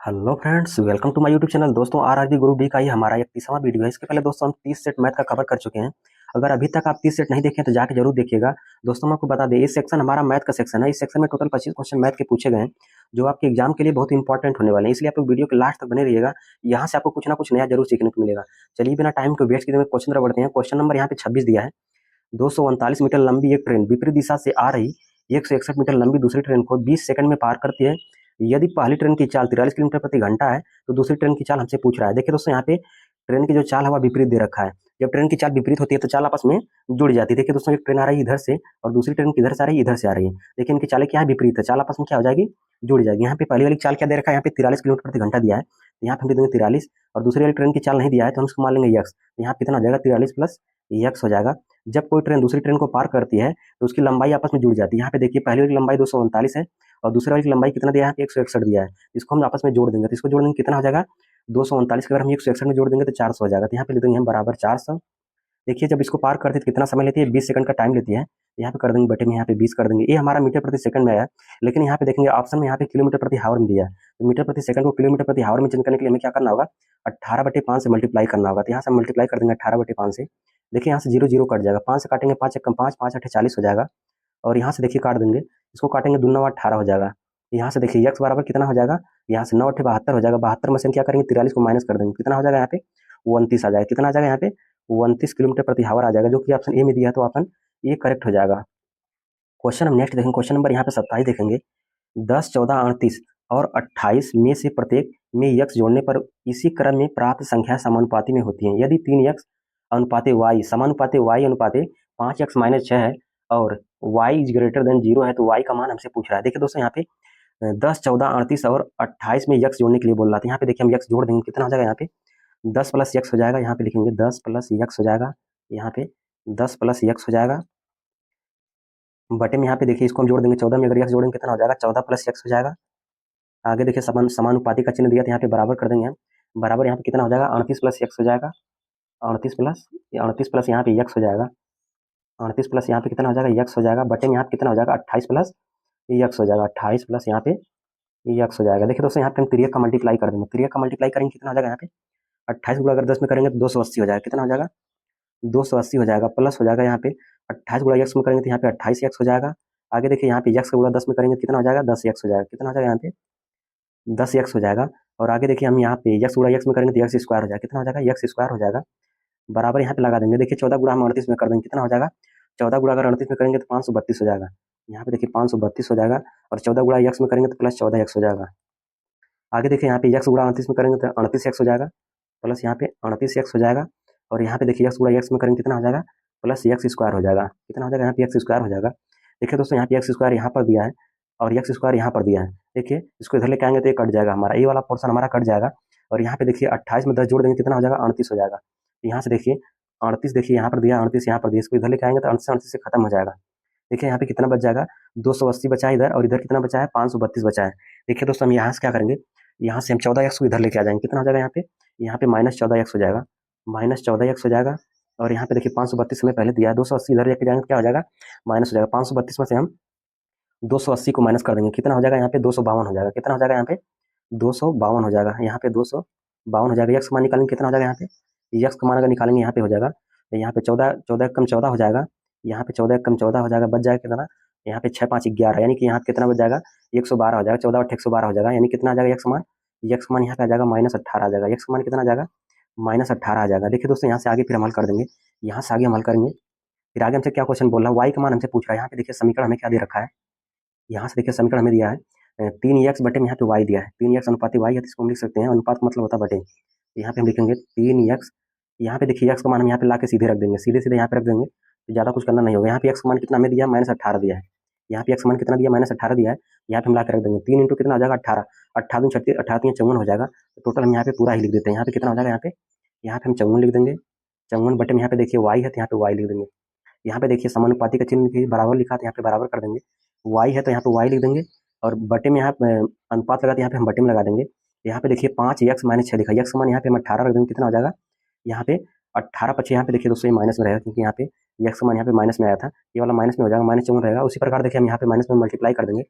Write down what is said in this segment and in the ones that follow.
Hello friends, welcome to my YouTube channel. दोस्तों, RRB group D का ये हमारा 31वां वीडियो है। इसके पहले दोस्तों हम 30 सेट मैथ का कवर कर चुके हैं। अगर अभी तक आप 30 सेट नहीं देखे तो जाके जरूर देखिएगा। दोस्तों, मैं आपको बता दें, इस सेक्शन हमारा मैथ का सेक्शन है। इस सेक्शन में टोटल 25 क्वेश्चन मैथ के पूछे गए हैं, जो आपके एग्जाम के लिए बहुत इंपॉर्टेंट होने वाले हैं। इसलिए आप लोग वीडियो के लास्ट तक बने रहिएगा। यहाँ से आपको कुछ ना कुछ नया जरूर सीखने को मिलेगा। चलिए बिना टाइम को वेस्ट किए क्वेश्चन तरफ बढ़ते हैं। क्वेश्चन नंबर यहाँ पे 26 दिया है। 239 मीटर लंबी एक ट्रेन विपरीत दिशा से आ रही 161 मीटर लंबी दूसरी ट्रेन को 20 सेकंड में पार करती है। यदि पहली ट्रेन की चाल 43 किलोमीटर प्रति घंटा है तो दूसरी ट्रेन की चाल हमसे पूछ रहा है। देखिए दोस्तों, यहाँ पे ट्रेन की जो चाल है वह विपरीत दे रखा है। जब ट्रेन की चाल विपरीत होती है तो चाल आपस में जुड़ जाती है। देखिए दोस्तों, एक ट्रेन आ रही है इधर से और दूसरी ट्रेन इधर से आ रही है, इधर से आ रही है। देखिए इनकी चालें क्या है, विपरीत है। चाल आपस में क्या हो जाएगी, जुड़ जाएगी। यहाँ पे पहली वाली चाल क्या दे रखा है, यहाँ पे 43 किलोमीटर प्रति घंटा दिया है, तो यहाँ पे हम दे देंगे 43। और दूसरी वाली ट्रेन की चाल नहीं दिया है तो हम उसको मान लेंगे यक्स। यहाँ पे कितना हो जाएगा, 43 प्लस यक्स हो जाएगा। जब कोई ट्रेन दूसरी ट्रेन को पार करती है तो उसकी लंबाई आपस में जुड़ जाती है। यहाँ पे देखिए पहली वाली लंबाई 239 है और दूसरी वाली की लंबाई कितना दिया है, 161 दिया है। इसको हम आपस में जोड़ देंगे तो इसको जोड़ देंगे कितना हो जाएगा, 239 का अगर हम 161 में जोड़ देंगे तो 400 हो जाएगा। तो यहाँ पे लिख देंगे हम बराबर 400। देखिए जब इसको पार करते हैं तो कितना समय लेती है, 20 सेकंड का टाइम लेती है। यहाँ पे कर देंगे बटे में, यहाँ पे 20 कर देंगे। ये हमारा मीटर प्रति सेकंड में आया, लेकिन यहाँ पे देखेंगे ऑप्शन में यहाँ पे किलोमीटर प्रति हावर में दिया है। तो मीटर प्रति सेकंड को किलोमीटर प्रति हावर में चेंज करने के लिए हमें क्या करना होगा, 18/5 से मल्टीप्लाई करना होगा। तो यहाँ से मल्टीप्लाई कर देंगे 18/5 से। देखिए यहाँ से 0 0 कट जाएगा, 5 से काटेंगे 5 एकम 5, 5 8 40 हो जाएगा। और यहाँ से देखिए काट देंगे, इसको काटेंगे दूना 18 हो जाएगा। यहाँ से देखिए यक्स बराबर कितना हो जाएगा, यहाँ से 9 8 72 हो जाएगा। 72 में से हम क्या करेंगे, 43 को माइनस कर देंगे, कितना हो जाएगा यहाँ पे 29 आ जाएगा। कितना आ जाएगा यहाँ पे 29 किलोमीटर प्रति हावर आ जाएगा, जो कि ऑप्शन ए में दिया है। तो ऑप्शन ए करेक्ट हो जाएगा। क्वेश्चन हम नेक्स्ट देखेंगे। क्वेश्चन नंबर यहाँ पे 27 देखेंगे। 10 14 38 और 28 में से प्रत्येक में यक्स जोड़ने पर इसी क्रम में प्राप्त संख्या समानुपाती में होती है। यदि 3 यक्स अनुपाते वाई समानुपाते वाई अनुपाते 5 यक्स माइनस 6 है और वाई इज ग्रेटर देन 0 है, तो वाई का मान हमसे पूछ रहा है। देखिए दोस्तों, यहाँ पे 10 14 38 और 28 में यक्स जोड़ने के लिए बोल रहा था। यहाँ पे देखिए हम यक्स जोड़ देंगे, कितना हो जाएगा, यहाँ पे 10 प्लस यक्स हो जाएगा। यहाँ पे लिखेंगे 10 प्लस यक्स हो जाएगा। यहाँ पे 10 प्लस यक्स हो जाएगा बटे में। यहाँ पे देखिए इसको हम जोड़ देंगे 14 में, अगर यक्स जोड़ेंगे कितना हो जाएगा, 14 प्लस यक्स हो जाएगा। आगे देखिए समानुपाती का चिन्ह दिया था, यहाँ पे बराबर कर देंगे हम। बराबर यहाँ पे कितना हो जाएगा, 38 प्लस यक्स हो जाएगा। 38 प्लस यहाँ पे यक्स हो जाएगा। 38 प्लस यहाँ पे कितना हो जाएगा, यक्स हो जाएगा। बटे में यहाँ पे कितना हो जाएगा, 28 प्लस यक्स हो जाएगा। 28 प्लस यहाँ पे यक्स हो जाएगा। देखिए दोस्तों, यहाँ पे हम तिरियक का मल्टीप्लाई कर देंगे। तिरियक का मल्टीप्लाई करेंगे कितना हो जाएगा, यहाँ पे 28 गुणा अगर 10 में करेंगे तो 280 हो जाएगा। कितना हो जाएगा, 280 हो जाएगा। प्लस हो जाएगा यहाँ पे 28 गुणा यक्स में करेंगे तो यहाँ पे 28 यक्स हो जाएगा। आगे देखिए यहाँ पे यक्स का गुणा 10 में करेंगे तो कितना हो जाएगा, 10 यक्स हो जाएगा। कितना हो जाएगा, यहाँ पे 10 यक्स हो जाएगा। और आगे देखिए हम यहाँ पे यक्स गुणा यक्स में करेंगे तो यक्स स्क्वायर हो जाएगा। कितना हो जाएगा, यक्स स्क्वायर हो जाएगा। बराबर यहाँ पे लगा देंगे। देखिए 14 गुणा हम 38 में कर देंगे, कितना हो जाएगा, 14 गुणा अगर 38 में करेंगे तो 532 हो जाएगा। यहाँ पे देखिए 532 हो जाएगा। और 14 गुणा यक्स में करेंगे तो प्लस 14 यक्स हो जाएगा। आगे देखिए यहाँ पे यक्स गुणा 38 में करेंगे तो 38 यक्स हो जाएगा, प्लस यहाँ पे 38 यक्स हो जाएगा। और यहाँ पे देखिए यक्स गुणा यक्स में करेंगे कितना हो जाएगा, प्लस यक्स स्क्वायर हो जाएगा। कितना हो जाएगा, यहाँ पे यक्स स्क्वायर हो जाएगा। देखिए दोस्तों, यहाँ पे यक्स स्क्वायर यहाँ पर दिया है और यक्स स्क्वायर यहाँ पर दिया है। देखिए इसको इधर लेके आएंगे तो ये कट जाएगा, हमारा ये वाला पोर्सन हमारा कट जाएगा। और यहाँ पे देखिए 28 में 10 जोड़ देंगे, कितना हो जाएगा, 38 हो जाएगा। यहाँ से देखिए 38 देखिए यहाँ पर दिया, 38 यहाँ पर दिया, इसको इधर लेके आएंगे तो 38 से खत्म हो जाएगा। देखिए यहाँ पे कितना बच जाएगा, 280 बचा है इधर, और इधर कितना बचा है, 532 बचा है। देखिए दोस्तों, हम यहाँ से क्या करेंगे, यहाँ से हम 14 एक्स को इधर लेके आ जाएंगे। कितना हो जाएगा, यहाँ पे माइनस 14 एक्स हो जाएगा, माइनस 14 एक्स हो जाएगा। और यहाँ पे देखिए 532 में पहले दिया है, 280 इधर लेके जाएंगे तो क्या हो जाएगा, माइनस हो जाएगा। 532 में से हम 280 को माइनस कर देंगे, कितना हो जाएगा, यहाँ पे 252 हो जाएगा। कितना हो जाएगा, यहाँ पे 252 हो जाएगा। यहाँ पे 252 हो जाएगा। यक्स का मान निकालेंगे, कितना हो जाएगा, यहाँ पे यक्स का मान अगर निकालेंगे यहाँ पे हो जाएगा, यहाँ पे 14 14 कम 14 हो जाएगा। यहाँ पे 14 कम 14 हो जाएगा, बच जाएगा कितना, यहाँ पे 6 5 11, यानी कि यहाँ पे कितना बच जाएगा, 112 हो जाएगा। 14 8 112 हो जाएगा, यानी कितना आ जाएगा यक्स मान, यक्स मान यहाँ पे आ जाएगा -18 आ जाएगा। यक्स मान कितना आ जाएगा, -18 आ जाएगा। देखिए दोस्तों, यहाँ से आगे फिर हल कर देंगे, यहाँ से आगे हल करेंगे। फिर आगे हमसे क्या क्वेश्चन बोल रहा है, वाई का मान हमसे पूछ रहा है। यहाँ पे देखिए समीकरण हमें क्या दे रखा है, यहाँ से देखिए समीकरण हमें दिया है 3x बटे में यहाँ पे y दिया है। 3x अनुपात y है, तो इसको हम लिख सकते हैं, अनुपात का मतलब होता है बटे। यहाँ पे हम लिखेंगे 3x। यहाँ पे देखिए x का मान हम यहाँ पे ला के सीधे रख देंगे, सीधे सीधे यहाँ पे रख देंगे, तो ज़्यादा कुछ करना नहीं होगा। यहाँ पे x का मान कितना हमें दिया है, -18 दिया है। यहाँ पे x का मान कितना दिया, -18 दिया है। यहाँ पे हम ला के रख देंगे 3 इंटू कितना हो जाएगा, 18, 18 दूनी 36, 18 तीन 54 हो जाएगा। तो टोटल हम यहाँ पे पूरा ही लिख देते हैं। यहाँ पे कितना हो जाएगा, यहाँ पे हम 54 लिख देंगे। 54 बटे में यहाँ पे देखिए y है, तो यहाँ पे y लिख देंगे। यहाँ पे देखिए समानुपाती का चिन्ह की बराबर लिखा, तो यहाँ पे बराबर कर देंगे। y है तो यहाँ पे y लिख देंगे, और बटे में यहाँ पे अनुपात लगा, तो यहाँ पे हम बटे में लगा देंगे। यहाँ पे देखिए 5 x माइनस 6 लिखा, यक्स मान यहाँ पे हम 18 रख देंगे, कितना हो जाएगा, यहाँ पे 18 पच्चीस, यहाँ पे देखिए दोस्तों ये माइनस में रहेगा, क्योंकि यहाँ पे यक्स मान यहाँ पे माइनस में आया था, ये वाला माइनस में हो जाएगा, -54 रहेगा। उसी प्रकार देखिए हम यहाँ पे माइनस में मल्टीप्लाई कर देंगे।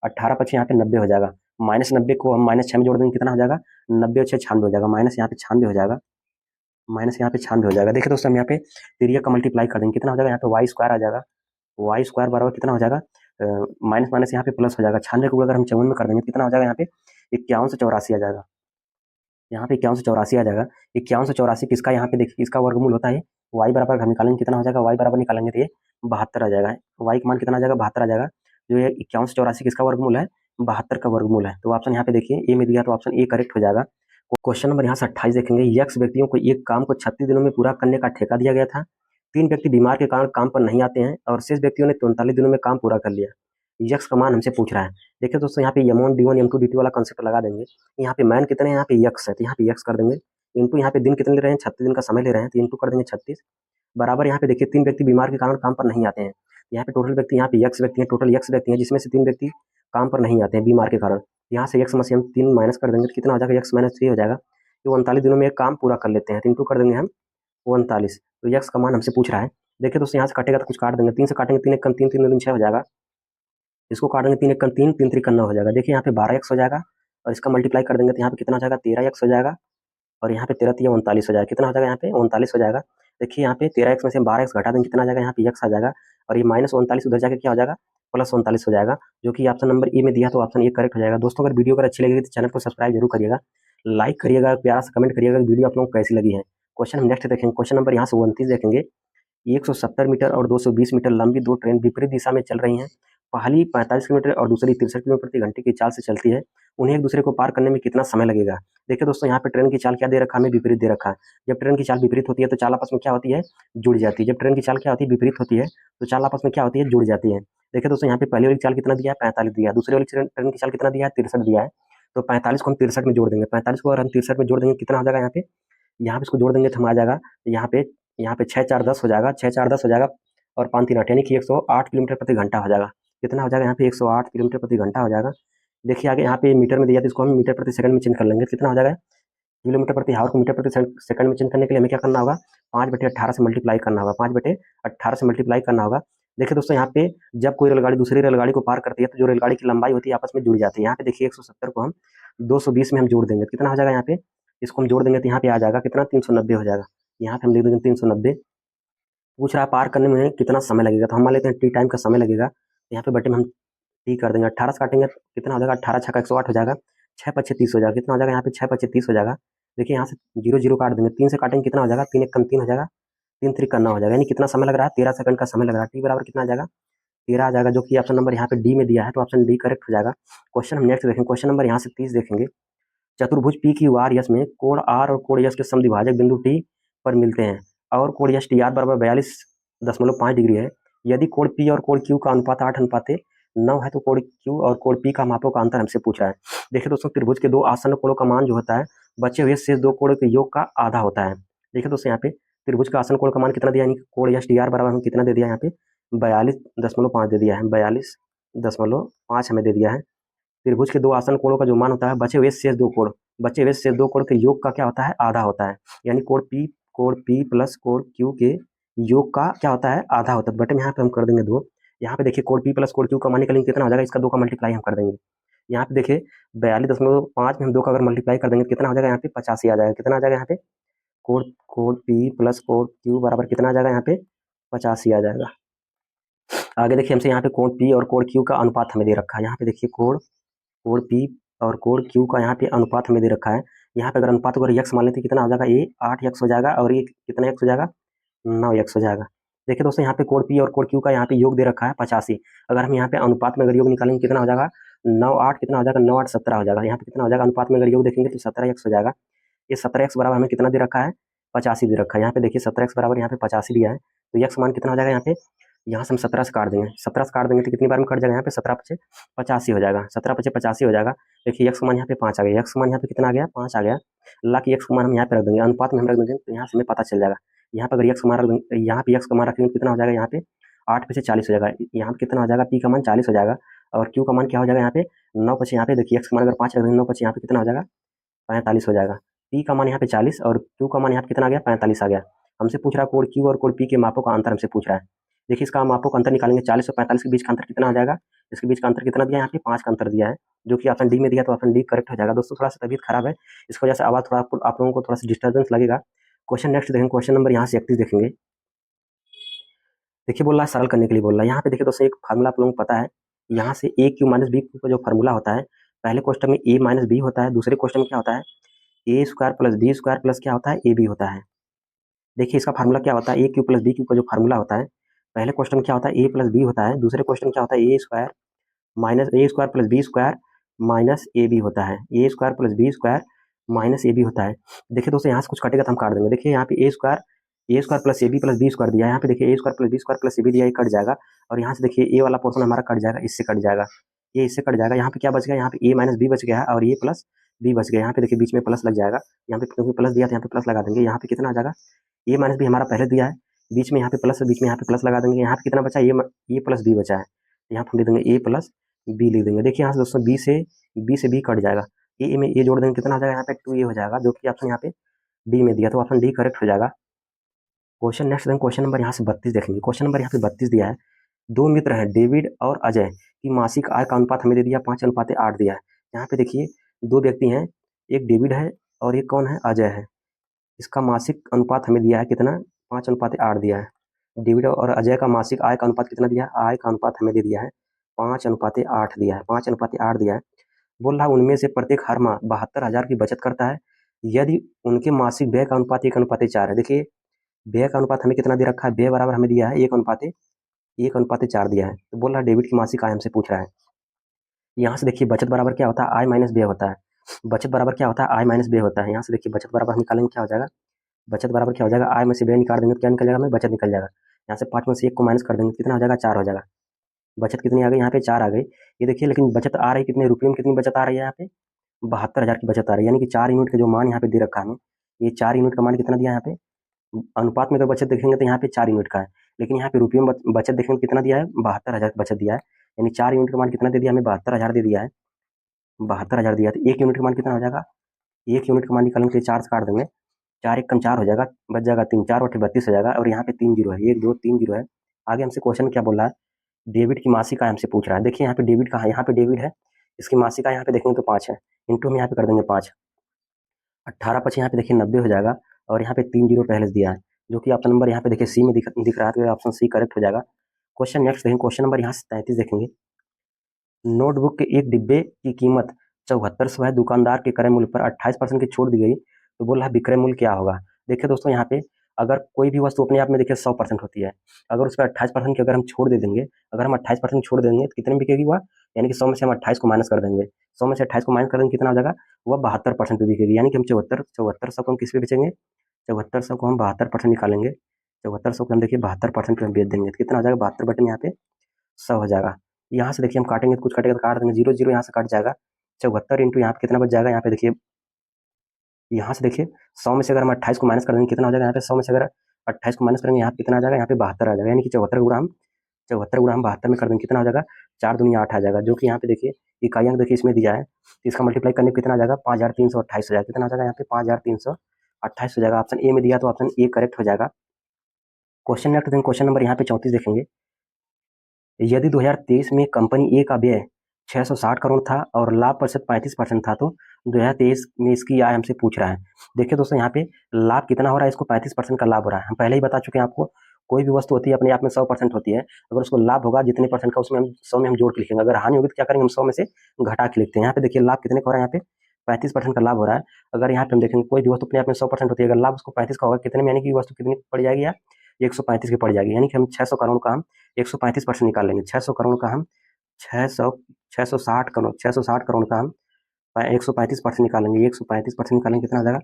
18 पचे यहाँ पे 90 हो जाएगा। -90 को हम -6 में जोड़ देंगे, कितना हो जाएगा? 90 और 6 96 हो जाएगा। माइनस यहाँ पे 96 हो जाएगा, माइनस यहाँ पे 96 हो जाएगा। देखिए दोस्तों हम यहाँ पे तिर्यक का मल्टीप्लाई कर देंगे, कितना हो जाएगा? यहाँ पे वाई स्क्वायर आ जाएगा। वाई स्क्वायर बराबर कितना हो जाएगा? माइनस माइनस यहाँ पे प्लस हो जाएगा। 96 को अगर हम 54 में कर देंगे कितना हो जाएगा? यहाँ पे 5184 आ जाएगा। यहाँ पे 5184 आ जाएगा। 5184 किसका? यहाँ पे देखिए इसका वर्गमूल होता है y बराबर हम निकालेंगे, कितना हो जाएगा? y बराबर निकालेंगे तो ये 72 आ जाएगा। y का मान कितना आ जाएगा? 72 आ जाएगा। जो ये 5184 किसका वर्गमूल है? 72 का वर्गमूल है। तो ऑप्शन यहाँ पे देखिए ए में दिया, तो ऑप्शन ए करेक्ट हो जाएगा। क्वेश्चन नंबर यहाँ से 28 देखेंगे। यक्स व्यक्तियों को एक काम को 36 दिनों में पूरा करने का ठेका दिया गया था। 3 व्यक्ति बीमार के कारण काम पर नहीं आते हैं और शेष व्यक्तियों ने 43 दिनों में काम पूरा कर लिया। यक्स का मान हमसे पूछ रहा है। देखिए दोस्तों यहाँ पे m1 d1 m2 d2 वाला कंसेप्ट लगा देंगे। यहाँ पे मैन कितने हैं? यहाँ पे यक्स है, तो यहाँ पे यक्स कर देंगे। इनटू यहाँ पे दिन कितने ले रहे हैं? 36 दिन का समय ले रहे हैं, तो इनटू कर देंगे 36 बराबर। यहाँ पे देखिए 3 व्यक्ति बीमार के कारण काम पर नहीं आते हैं। यहाँ पे टोटल व्यक्ति, यहाँ पे यक्स व्यक्ति हैं, टोटल यक्स व्यक्ति हैं, जिसमें से 3 व्यक्ति काम पर नहीं आते हैं बीमार के कारण। यहाँ से यक्स में से हम 3 माइनस कर देंगे, तो कितना हो जाएगा? यक्स माइनस 3 हो जाएगा। तो 39 दिनों में एक काम पूरा कर लेते हैं, तो इनटू कर देंगे हम 39। तो यक्स का मान हमसे पूछ रहा है। देखिए दोस्तों यहाँ से कटेगा तो कुछ काट देंगे, 3 से काटेंगे, 3 एक कम 3, 3 दूनी 6 हो जाएगा। इसको काटेंगे 3 एक कम 3, 3 3 9 हो जाएगा। देखिए यहाँ पे 12x हो जाएगा और इसका मल्टीप्लाई कर देंगे तो यहाँ पे कितना हो जाएगा? 13x हो जाएगा और यहाँ पे 13 39 हो जाएगा। कितना हो जाएगा? यहाँ पे 39 हो जाएगा। देखिए यहाँ पे 13x में से 12x घटा देंगे, कितना आ जाएगा? यहाँ पे x आ जाएगा और ये -39 उधर जाके क्या हो जाएगा? +39 हो जाएगा, जो कि ऑप्शन नंबर ए में दिया, तो ऑप्शन ए करेक्ट हो जाएगा। दोस्तों अगर वीडियो अगर अच्छी लगेगी तो चैनल को सब्सक्राइब जरूर करिएगा, लाइक करिएगा, प्यारा सा कमेंट करिएगा वीडियो आप लोगों को कैसी लगी है। क्वेश्चन हम नेक्स्ट देखेंगे। क्वेश्चन नंबर यहाँ से 29 देखेंगे। 170 मीटर और 220 मीटर लंबी 2 ट्रेन विपरीत दिशा में चल रही हैं। पहली 45 किलोमीटर और दूसरी 63 किलोमीटर प्रति घंटे की चाल से चलती है। उन्हें एक दूसरे को पार करने में कितना समय लगेगा? देखिए दोस्तों यहाँ पे ट्रेन की चाल क्या दे रखा है? हमें विपरीत दे रखा है। जब ट्रेन की चाल विपरीत होती है तो चाल आपस में क्या होती है? जुड़ जाती है। जब ट्रेन की चाल क्या होती है? विपरीत होती है, तो चाल आपस में क्या होती है? जुड़ जाती है। देखिए दोस्तों यहाँ पे पहली वाली चाल कितना दिया है? 45 दिया है। दूसरी वाली ट्रेन की चाल कितना दिया है? 63 दिया है। तो 45 को हम 63 में जोड़ देंगे। 45 को अगर हम 63 में जोड़ देंगे कितना हो जाएगा? यहाँ पे इसको जोड़ देंगे तो हम आ जाएगा यहाँ पे 6 4 10 हो जाएगा, 6 4 10 हो जाएगा और 5 3 8 यानी कि 108 किलोमीटर प्रति घंटा हो जाएगा। कितना हो जाएगा? यहाँ पे 108 किलोमीटर प्रति घंटा हो जाएगा। देखिए आगे यहाँ पे मीटर में दिया, तो इसको हम मीटर प्रति सेकंड में चेंज कर लेंगे। कितना हो जाएगा? किलोमीटर प्रति हावर को मीटर प्रति सेकंड में चेंज करने के लिए हमें क्या करना होगा? 5/18 से मल्टीप्लाई करना होगा। 5/18 से मल्टीप्लाई करना होगा। देखिए दोस्तों यहाँ पे जब कोई रेलगाड़ी दूसरी रेलगाड़ी को पार करती है तो जो रेलगाड़ी की लंबाई होती है आपस में जुड़ जाती है। यहाँ पे देखिए 170 को हम 220 में हम जोड़ देंगे, कितना हो जाएगा? यहाँ पे इसको हम जोड़ देंगे तो यहाँ पे आ जाएगा कितना? 390 हो जाएगा। यहाँ पे हम लिख देंगे 390। पूछ रहा है पार करने में कितना समय लगेगा, तो हम मान लेते हैं टी टाइम का समय लगेगा। यहाँ पे बटे में हम टी कर देंगे। 18 से काटेंगे तो कितना हो जाएगा? 18 6 का 108 हो जाएगा। 6 5 30 हो जाएगा। कितना हो जाएगा? यहाँ पे 6 5 30 हो जाएगा। देखिए यहाँ से 0 0 काट देंगे, 3 से काटेंगे कितना हो जाएगा? 3 1 कम 3 हो जाएगा, 3 3 करना हो जाएगा। यानी कितना समय लग रहा है? 13 सेकंड का समय लग रहा है। टी बराबर कितना आ जाएगा? 13 आ जाएगा, जो कि ऑप्शन नंबर यहाँ पे डी में दिया है, तो ऑप्शन डी करेक्ट हो जाएगा। क्वेश्चन हम नेक्स्ट देखेंगे। क्वेश्चन नंबर यहाँ से 30 देखेंगे। चतुर्भुज पी क्यू आर यस में कोण आर और कोण यस के समद्विभाजक बिंदु टी पर मिलते हैं और कोण यस टी आर बराबर 42.5 डिग्री है। यदि कोण पी और कोण क्यू का अनुपात 8:9 है तो कोण क्यू और कोण पी का मापों का अंतर हमसे पूछ रहा है। देखिए दोस्तों त्रिभुज के 2 आसन्न कोणों का मान जो होता है बचे हुए शेष 2 कोणों के योग का आधा होता है। देखिए दोस्तों यहाँ पे त्रिभुज का आसन्न कोण का मान कितना दिया, यानी कोण यस टी आर बराबर हम कितना दे दिया? यहाँ पे 42.5 दे दिया है। 42.5 हमें दे दिया है। त्रिभुज के 2 आसन्न कोणों का जो मान होता है बचे हुए शेष 2 कोण, बचे हुए शेष 2 कोण के योग का क्या होता है? आधा होता है। यानी कोण पी प्लस कोण क्यू के योग का क्या होता है? आधा होता है। बटे में यहाँ पे हम कर देंगे 2। यहाँ पे देखिए कोण पी प्लस कोण क्यू का मान निकालेंगे कितना हो जाएगा? इसका 2 का मल्टीप्लाई हम कर देंगे। यहाँ पे देखिए 42.5 में हम 2 का अगर मल्टीप्लाई कर देंगे कितना हो जाएगा? यहाँ पे 85 आ जाएगा। कितना आ जाएगा? यहाँ पे कोण पी प्लस कोण क्यू बराबर कितना आ जाएगा? यहाँ पे 85 आ जाएगा। आगे देखिए हमसे यहाँ पे कोण पी और कोण क्यू का अनुपात हमें दे रखा है। यहाँ पे देखिए कोण पी और कोण क्यू का यहाँ पे अनुपात हमें दे रखा है। यहाँ पे अगर अनुपात को यक्स मान लेते कितना हो जाएगा? ये 8x हो जाएगा और ये कितना x हो जाएगा? 9x हो जाएगा। देखिए दोस्तों यहाँ पे कोण पी और कोण क्यू का यहाँ पे योग दे रखा है 85। अगर हम यहाँ पे अनुपात में अगर योग निकालेंगे कितना हो जाएगा? 9 8 कितना हो जाएगा? 9 8 17 हो जाएगा। यहाँ पे कितना हो जाएगा? अनुपात में अगर योग देखेंगे तो 17x हो जाएगा। ये 17x बराबर हमें कितना दे रखा है? 85 दे रखा है। यहाँ पे देखिए 17x बराबर यहाँ पे 85 दिया है, तो यक्स मान कितना हो जाएगा? यहाँ से हम 17 से काट देंगे। 17 से काट देंगे तो कितनी बार में कट जाएगा? यहाँ पे 17 पचे 85 हो जाएगा। 17 पचे 85 हो जाएगा। देखिए यक्स मान यहाँ पे 5 आ गया। यक्स मान यहाँ पे कितना आ गया? 5 आ गया। अल्लाह की यक्स मान हम यहाँ पे रख देंगे, अनुपात में हम रख देंगे तो यहाँ से हमें पता चल जाएगा। यहाँ पर अगर यक्स मान रख देंगे, यहाँ पे यक्स का मान रखेंगे कितना हो जाएगा? यहाँ पे 8 पचे 40 हो जाएगा। यहाँ पे कितना हो जाएगा? पी का मान 40 हो जाएगा और क्यू का मान क्या हो जाएगा? यहाँ पे 9 पचे यहाँ पे देखिए यक्स का मान अगर 5 रख देंगे 9 पचे यहाँ पे कितना हो जाएगा? 45 हो जाएगा। पी का मान यहाँ पे 40 और क्यू का मान यहाँ पे कितना आ गया? 45 आ गया। हमसे पूछ रहा है कोण क्यू और कोण पी के मापों का अंतर हमसे पूछ रहा है। देखिए इसका हम आपको अंतर निकालेंगे, 40 और 45 के बीच का अंतर कितना आ जाएगा, इसके बीच का अंतर कितना दिया है यहाँ पे, 5 का अंतर दिया है, जो कि ऑप्शन डी में दिया, तो ऑप्शन डी करेक्ट हो जाएगा। दोस्तों थोड़ा सा तबीयत खराब है, इस वजह से आवाज़ थोड़ा आप लोगों को थोड़ा सा डिस्टर्बेंस लगेगा। क्वेश्चन नेक्स्ट देखेंगे, क्वेश्चन नंबर यहाँ से 31 देखेंगे। देखिए बोल रहा है सरल करने के लिए बोल रहा है, यहाँ पे देखिए दोस्तों एक फार्मूला आप लोगों को पता है, यहाँ से ए क्यू माइनस बी क्यू का जो फार्मूला होता है, पहले क्वेश्चन में ए माइनस बी होता है, दूसरे क्वेश्चन में क्या होता है, a square plus b square plus क्या होता है, ए बी होता है। देखिए इसका फार्मूला क्या होता है, ए क्यू प्लस बी क्यू का जो फार्मूला होता है, पहले क्वेश्चन में क्या होता है, ए प्लस बी होता है, दूसरे क्वेश्चन में क्या होता है, a square minus a square plus b square minus a b होता है, a square plus b square minus a b होता है। देखिए दोस्तों यहाँ से कुछ कटेगा तो हम काट देंगे। देखिए यहाँ पे a square plus a b plus b square दिया है, यहाँ पे देखिए a square plus b square plus a b दिया है, ये कट जाएगा, और यहाँ से देखिए ए वाला पोर्शन हमारा कट जाएगा, इससे कट जाएगा, ये इससे कट जाएगा। यहाँ पे क्या बच गया, यहाँ पे ए माइनस बी बच गया है और ये प्लस बी बच गया। यहाँ पे देखिए बीच में प्लस लग जाएगा, यहाँ पे क्योंकि प्लस दिया तो यहाँ पे प्लस लगा देंगे। यहाँ पे कितना आ जाएगा, ए माइनस बी हमारा पहले दिया है, बीच में यहाँ पे प्लस, बीच में यहाँ पे प्लस लगा देंगे। यहाँ पे कितना बचा, ए प्लस बी बचा है, यहाँ पे हम लिख देंगे ए प्लस बी लिख देंगे। देखिए यहाँ से दोस्तों बी से बी कट जाएगा, ए में ए जोड़ देंगे, कितना आ जाएगा यहाँ पे 2 ए हो जाएगा, जो कि ऑप्शन यहाँ पे डी में दिया, तो ऑप्शन डी करेक्ट हो जाएगा। क्वेश्चन नेक्स्ट देखेंगे, क्वेश्चन नंबर यहाँ से 32 देखेंगे। क्वेश्चन नंबर यहाँ पे 32 दिया है, दो मित्र हैं डेविड और अजय की मासिक आय का अनुपात हमें दे दिया 5:8 दिया है। यहाँ पे देखिए दो व्यक्ति हैं, एक डेविड है और एक कौन है, अजय है। इसका मासिक अनुपात हमें दिया है कितना, 5:8 दिया है। डेविड और अजय का मासिक आय का अनुपात कितना दिया है, आय का अनुपात हमें दे दिया है 5:8 दिया है, 5:8 दिया है। बोल रहा है उनमें से प्रत्येक हर माह 72,000 की बचत करता है, यदि उनके मासिक व्यय का अनुपात 1:4 है। देखिए व्यय का अनुपात हमें कितना दे रखा है, व्यय बराबर हमें दिया है 1:4 दिया है। तो बोल रहा है डेबिट की मासिक आय हमसे पूछ रहा है। यहाँ से देखिए बचत बराबर क्या होता है, आय माइनस व्यय होता है। बचत बराबर क्या होता है, आय माइनस व्यय होता है। यहाँ से देखिए बचत बराबर निकालेंगे, क्या हो जाएगा, बचत बराबर क्या हो जाएगा, आय में से व्यय निकाल देंगे तो क्या निकल जाएगा, हमें बचत निकल जाएगा। यहाँ से 5 में से 1 को माइनस कर देंगे, कितना हो जाएगा, 4 हो जाएगा। बचत कितनी आ गई, यहाँ पे 4 आ गई। ये देखिए लेकिन बचत आ रही कितने रुपये में, कितनी बचत आ रही है यहाँ पे, 72,000 की बचत आ रही है। यानी कि 4 यूनिट का जो मान यहाँ पे दे रखा है हमें, ये 4 यूनिट का मान कितना दिया है यहाँ पे, अनुपात में तो बचत देखेंगे तो यहाँ पे 4 यूनिट का है, लेकिन यहाँ पे रुपये में बचत देखेंगे कितना दिया है, 72,000 बचत दिया है। यानी 4 यूनिट का मान कितना दे दिया हमें, 72,000 दे दिया है, 72,000 दिया है। तो 1 यूनिट का मान कितना हो जाएगा, 1 यूनिट का मान निकालेंगे तो 4 से काट देंगे, 4 1 कम 4 हो जाएगा, बच जाएगा 3, 4 बटे 32 हो जाएगा। और यहाँ पे 3 जीरो है, 1 2 3 जीरो है। आगे हमसे क्वेश्चन क्या बोल रहा है, डेबिट की मासिक आय हमसे पूछ रहा है। देखिए यहाँ पे डेबिट कहाँ है, यहाँ पे डेबिट है, इसकी मासिक आय यहाँ पे देखेंगे तो 5 है, इंटू हम यहाँ पे कर देंगे 5, 18 पचे यहाँ पे देखिए 90 हो जाएगा, और यहाँ पे 3 जीरो पहले से दिया है, जो कि ऑप्शन नंबर यहाँ पे देखिए सी में दिख रहा है, तो ऑप्शन सी करेक्ट हो जाएगा। क्वेश्चन नेक्स्ट देखेंगे, क्वेश्चन नंबर यहाँ से 33 देखेंगे। नोटबुक के एक डिब्बे की कीमत 7400 है, दुकानदार के क्रय मूल्य पर 28% की छूट दी गई, तो बोल रहा है विक्रय मूल्य क्या होगा। देखिए दोस्तों यहाँ पे अगर कोई भी वस्तु अपने आप में देखिए 100% होती है, अगर उस पर 28% की अगर हम छोड़ दे देंगे, अगर हम 28% छोड़ देंगे तो कितने में बिकेगी वह, यानी कि 100 में से हम 28 को माइनस कर देंगे, 100 में से 28 को माइनस कर देंगे, कितना हो जाएगा, वह 72% पे बिकेगी। यानी कि हम 7400 को हम किस पे बेचेंगे, 7400 को हम 72% निकालेंगे, 7400 को हम देखिए 72% पे हम बेच देंगे, तो कितना हो जाएगा, 72 बटे में यहाँ पे 100 हो जाएगा। यहाँ से देखिए हम काटेंगे तो कुछ कटेगा तो काट देंगे, 0 0 यहाँ से कट जाएगा, 74 इंटू यहाँ पे कितना बच जाएगा, यहाँ पे देखिए, यहाँ से देखिए 100 में से अगर हम 28 को माइनस कर देंगे कितना हो जाएगा, यहाँ पे 100 में से अगर 28 को माइनस करेंगे यहाँ पे कितना आ जाएगा, यहाँ पे 72 आ जाएगा। यानी कि 74 गुणा हम 72 में कर देंगे, कितना हो जाएगा, 4 दूनी 8 आ जाएगा, जो कि यहाँ पे देखिए इकाई अंक देखिए इसमें दिया है, तो इसका मल्टीप्लाई करने पर कितना आ जाएगा, 5328 हो जाएगा। कितना हो जाएगा यहाँ पे 5328 हो जाएगा। ऑप्शन ए में दिया तो ऑप्शन ए करेक्ट हो जाएगा। क्वेश्चन नेक्स्ट देखेंगे, क्वेश्चन नंबर यहाँ पे 34 देखेंगे। यदि 2023 में कंपनी ए का व्यय 660 करोड़ था और लाभ प्रतिशत 35% था, तो 2023 में इसकी आय हमसे पूछ रहा है। देखिए दोस्तों यहाँ पे लाभ कितना हो रहा है, इसको 35% का लाभ हो रहा है। हम पहले ही बता चुके हैं आपको, कोई भी वस्तु होती है अपने आप में 100% होती है, अगर उसको लाभ होगा जितने परसेंट का उसमें हम 100 में हम जोड़ के लिखेंगे, अगर हानि होगी तो क्या करेंगे, हम 100 में से घटा के लिखते हैं। यहाँ पे देखिए लाभ कितने का हो रहा है, यहाँ पे 35% का लाभ हो रहा है। अगर यहाँ पे हम देखेंगे कोई भी वस्तु अपने आप में 100% होती है, अगर लाभ उसको 35 का होगा कितने में, यानी कि वस्तु कितनी पड़ जाएगी यार, 135 की पड़ जाएगी। यानी कि हम 600 करोड़ का हम 135% निकाल लेंगे, 600 करोड़ का हम 660 करोड़ का हम 135% निकालेंगे, 135% निकालेंगे, कितना आ जाएगा,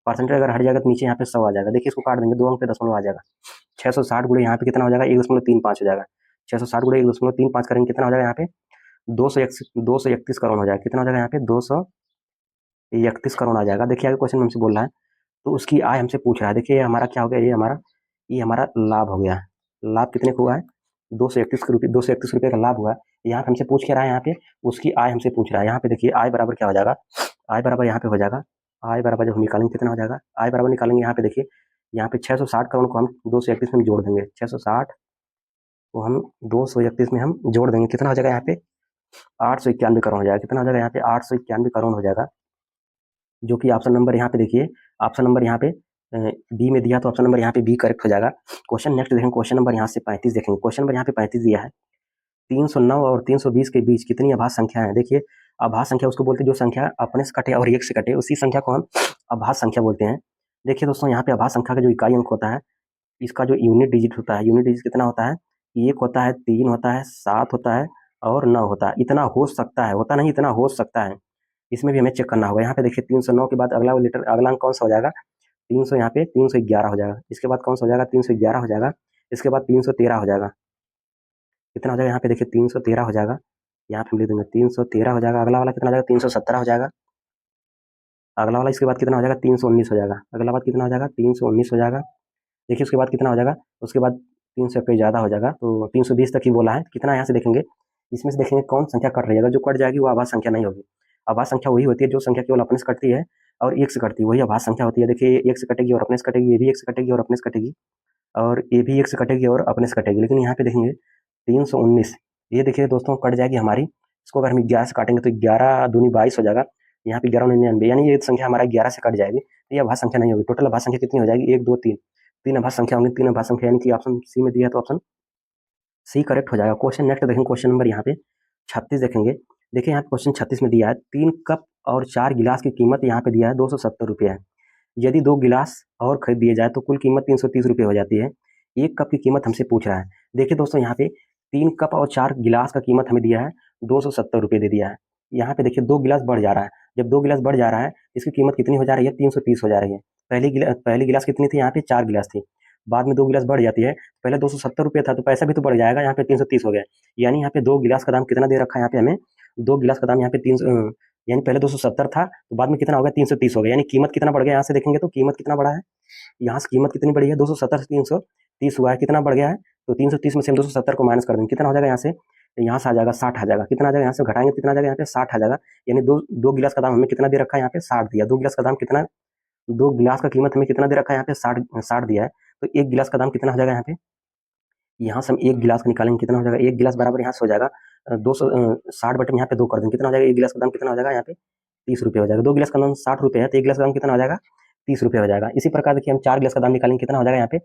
परसेंटेज अगर हट जाएगा तो नीचे यहाँ पे 100 आ जाएगा। देखिए इसको काट देंगे, 2 अंक पे दशमलव आ जाएगा, 660 गुणे यहाँ पे कितना हो जाएगा, 1.35 हो जाएगा, 660 गुणे 1.35 करेंगे, कितना हो जाएगा यहाँ पे 231 करोड़ हो जाएगा। कितना हो जाएगा यहाँ पे 231 करोड़ आ जाएगा। देखिए आगे क्वेश्चन हमसे बोल रहा है, तो उसकी आय हमसे पूछ रहा है। देखिए हमारा क्या हो गया, ये हमारा लाभ हो गया। लाभ कितने का हुआ है, 231 रुपये का लाभ हुआ है। यहाँ पे हमसे पूछ के रहा है, यहाँ पे उसकी आय हमसे पूछ रहा है। यहाँ पे देखिए आय बराबर क्या हो जाएगा, आय बराबर यहाँ पे हो जाएगा, आय बराबर जब हम निकालेंगे कितना हो जाएगा, आय बराबर निकालेंगे यहाँ पे देखिए, यहाँ पे 660 करोड़ को हम 231 में जोड़ देंगे, 660 तो हम 231 में हम जोड़ देंगे, कितना हो जाएगा यहाँ पे 891 करोड़ हो जाएगा। कितना हो जाएगा यहाँ पे 891 करोड़ हो जाएगा, जो कि ऑप्शन नंबर यहाँ पे देखिए, ऑप्शन नंबर यहाँ पे बी में दिया, तो ऑप्शन नंबर यहाँ पे बी करेक्ट हो जाएगा। क्वेश्चन नेक्स्ट देखेंगे, क्वेश्चन नंबर यहाँ से 35 देखेंगे। क्वेश्चन नंबर यहाँ पे 35 दिया है, 309 और 320 के बीच कितनी अभाज्य संख्या है। देखिए अभाज्य संख्या उसको बोलते हैं जो संख्या अपने से कटे और एक से कटे, उसी संख्या को हम अभाज्य संख्या बोलते हैं। देखिए दोस्तों यहाँ पे अभाज्य संख्या का जो इकाई अंक होता है, इसका जो यूनिट डिजिट होता है, यूनिट डिजिट कितना होता है, 1 होता है, 3 होता है, 7 होता है और 9 होता है। इतना हो सकता है, होता नहीं, इतना हो सकता है। इसमें भी हमें चेक करना होगा। यहाँ पे देखिए 309 के बाद अगला लेटर, अगला अंक कौन सा हो जाएगा, 300, यहाँ पे 311 हो जाएगा। इसके बाद कौन सा हो जाएगा, 311 हो जाएगा। इसके बाद 313 हो जाएगा। कितना हो जाएगा यहाँ पे देखिए 313 हो जाएगा, यहाँ पे हम लिख देंगे 313 हो जाएगा। अगला वाला कितना हो जाएगा, 317 हो जाएगा। अगला वाला इसके बाद कितना हो जाएगा, 319 हो जाएगा। अगला बाद कितना हो जाएगा, 319 हो जाएगा। देखिए उसके बाद कितना हो जाएगा, उसके बाद 300 कहीं ज़्यादा हो जाएगा, तो 320 तक ही बोला है। कितना यहाँ से देखेंगे, इसमें से देखेंगे कौन संख्या कट रही है। अगर जो कट जाएगी वो आभाज्य संख्या नहीं होगी। आभाज्य संख्या वही होती है जो संख्या केवल अपने से कटती है और एक से कटती है, वही आभाज्य संख्या होती है। देखिए एक से कटेगी और अपने से कटेगी, ये भी एक से कटेगी और अपने से कटेगी, और ये भी एक से कटेगी और अपने से कटेगी। लेकिन यहाँ पे देखेंगे 319, ये देखिए दोस्तों कट जाएगी हमारी। इसको अगर हम 11 से काटेंगे तो 11 दूनी 22 हो जाएगा। यहाँ पे 1199, यानी ये संख्या हमारा 11 से कट जाएगी, तो ये आभाज्य संख्या नहीं होगी। टोटल आभाज्य संख्या कितनी हो जाएगी, 1 2 3, 3 आभाज्य संख्या होंगी। 3 आभाज्य संख्या यानी कि ऑप्शन सी में दिया, तो ऑप्शन सी करेक्ट हो जाएगा। क्वेश्चन नेक्स्ट देखेंगे, क्वेश्चन नंबर यहाँ पे 36 देखेंगे। देखिए यहाँ पे क्वेश्चन 36 में दिया है, 3 कप और 4 गिलास की कीमत यहाँ पे दिया है 270 रुपये है। यदि 2 गिलास और खरीद दिए जाए तो कुल कीमत 330 रुपये हो जाती है। 1 कप की कीमत हमसे पूछ रहा है। देखिए दोस्तों यहाँ पे 3 कप और 4 गिलास का कीमत हमें दिया है 270 रुपये दे दिया है। यहाँ पे देखिए 2 गिलास बढ़ जा रहा है। जब 2 गिलास बढ़ जा रहा है, इसकी कीमत कितनी हो जा रही है, 330 हो जा रही है। पहली गिलास कितनी थी, यहाँ पे 4 गिलास थी, बाद में 2 गिलास बढ़ जाती है। पहले 270 रुपये था, तो पैसा भी तो बढ़ जाएगा, यहाँ पे 330 हो गया। यानी यहाँ पे 2 गिलास का दाम कितना दे रखा है, यहाँ पे हमें 2 गिलास का दाम यहाँ पे 300, यानी पहले 270 था, तो बाद में कितना हो गया, 330 हो गया। यानी कीमत कितना बढ़ गया, यहाँ से देखेंगे तो कीमत कितना बढ़ा है, यहाँ से कीमत कितनी बढ़ी है, 270 से 330 हुआ है, कितना बढ़ गया है, तो 330 में से हम 270 को माइनस कर देंगे, कितना हो जाएगा, यहाँ से आ जाएगा 60 आ जाएगा। कितना आ जाएगा, यहाँ से घटाएंगे कितना आ जाएगा, यहाँ पे 60 आ जाएगा। यानी दो गिलास का दाम हमें कितना दे रखा है, यहाँ पे 60 दिया। 2 गिलास का दाम कितना, 2 गिलास का कीमत हमें कितना दे रखा है, यहाँ पे 60 दिया है। तो 1 गिलास का दाम कितना हो जाएगा, यहाँ पे यहाँ से हम 1 गिलास का निकालेंगे, कितना हो जाएगा, 1 गिलास बराबर यहाँ से हो जाएगा 260 बटे में यहाँ पे 2 कर देंगे, कितना हो जाएगा, 1 गिलास का दाम कितना हो जाएगा, यहाँ पे 30 रुपये हो जाएगा। 2 गिलास का दाम 60 रुपये है, तो 1 गिलास का दाम कितना हो जाएगा, 30 रुपये हो जाएगा। इसी प्रकार देखिए हम 4 गिलास का दाम निकालेंगे, कितना हो जाएगा, यहाँ पे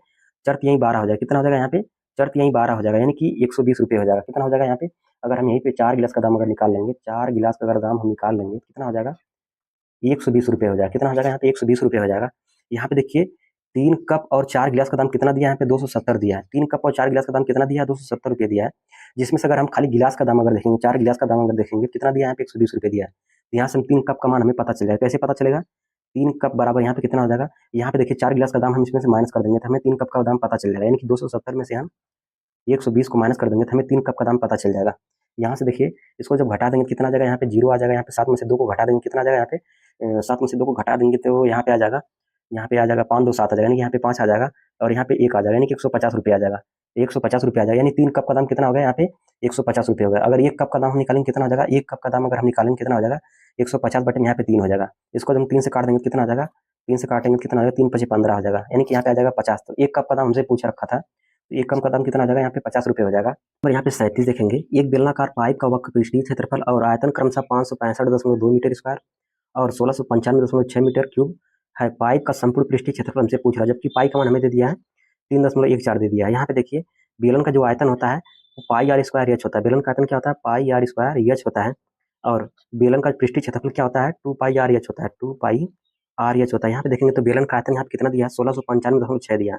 4 तिहाई 12 हो जाएगा। कितना हो जाएगा, यहाँ पे 4 तिहाई 12 हो जाएगा, यानी कि 120 रुपये हो जाएगा। कितना हो जाएगा यहाँ पे, अगर हम यहीं पे 4 गिलास का दाम अगर निकाल लेंगे, 4 गिलास का अगर दाम हम निकाल लेंगे, कितना हो जाएगा, 120 रुपये हो जाएगा। कितना हो जाएगा, यहाँ पे 120 रुपये हो जाएगा। यहाँ पे देखिए 3 कप और 4 गिलास का दाम कितना दिया है, यहाँ पे 270 दिया है। 3 कप और 4 गिलास का दाम कितना दिया है, 270 रुपये दिया है। जिसमें से अगर हम खाली गिलास का दाम अगर देखेंगे, 4 गिलास का दाम अगर देखेंगे, कितना दिया है, यहाँ पे 120 रुपये दिया है। यहाँ से हम 3 कप का मान हमें पता चल जाएगा। कैसे पता चलेगा, 3 कप बराबर यहाँ पे कितना हो जाएगा, यहाँ पे देखिए 4 गिलास का दाम हम इसमें से माइनस कर देंगे, तो हमें 3 कप का दाम पता चल जाएगा। यानी कि 270 में से हम 120 को माइनस कर देंगे, तो हमें 3 कप का दाम पता चल जाएगा। यहाँ से देखिए इसको जब घटा देंगे, कितना आ जाएगा, यहाँ पे 0 आ जाएगा। यहाँ पे 7 में से 2 को घटा देंगे, कितना आ जाएगा, यहाँ पे 7 में से 2 को घटा देंगे तो यहाँ पे आ जाएगा, यहाँ पे आ जाएगा 5 2 7 आ जाएगा, यानी कि यहाँ पे 5 आ जाएगा और यहाँ पे 1 आ जाएगा, यानी कि 150 रुपये आ जाएगा। 150 रुपये आ जाएगा, यानी 3 कप का दाम कितना हो गया, यहाँ पे 150 रुपये हो गया। अगर 1 कप का दाम हम निकालेंगे, कितना हो जाएगा, 1 कप का दाम अगर हम निकालेंगे, कितना हो जाएगा, 150 बटे में यहाँ पे 3 हो जाएगा। इसको जब हम 3 से काट देंगे, कितना आ जाएगा, 3 से काटेंगे कितना हो जाएगा, 3 5 15 हो जाएगा, यानी कि यहाँ पे आ जाएगा 50। तो 1 कप का दाम हमसे पूछ रखा था, तो 1 कप का दाम कितना हो जाएगा, यहाँ पे 50 रुपये हो जाएगा। और यहाँ पे 37 देखेंगे, एक बेलनाकार पाइप का वक्र पृष्ठीय क्षेत्रफल और आयतन क्रमशः 565.2 मीटर स्क्वायर और 1695.6 मीटर क्यूब है। पाइप का संपूर्ण पृष्ठीय क्षेत्रफल हमसे पूछ रहा है, जबकि पाइप का मान हमें दे दिया है 3.14 दे दिया है। यहाँ पे देखिए बेलन का जो आयतन होता है वो पाई आर स्क्वायर एच होता है। बेलन का आयतन क्या होता है, पाई आर स्क्वायर एच होता है, और बेलन का पृष्ठीय क्षेत्रफल क्या होता है, 2 पाई आर एच होता है, 2 पाई आर एच होता है। यहाँ पे देखेंगे तो बेलन का आयतन यहाँ पे कितना दिया है, 1695.6 दिया है,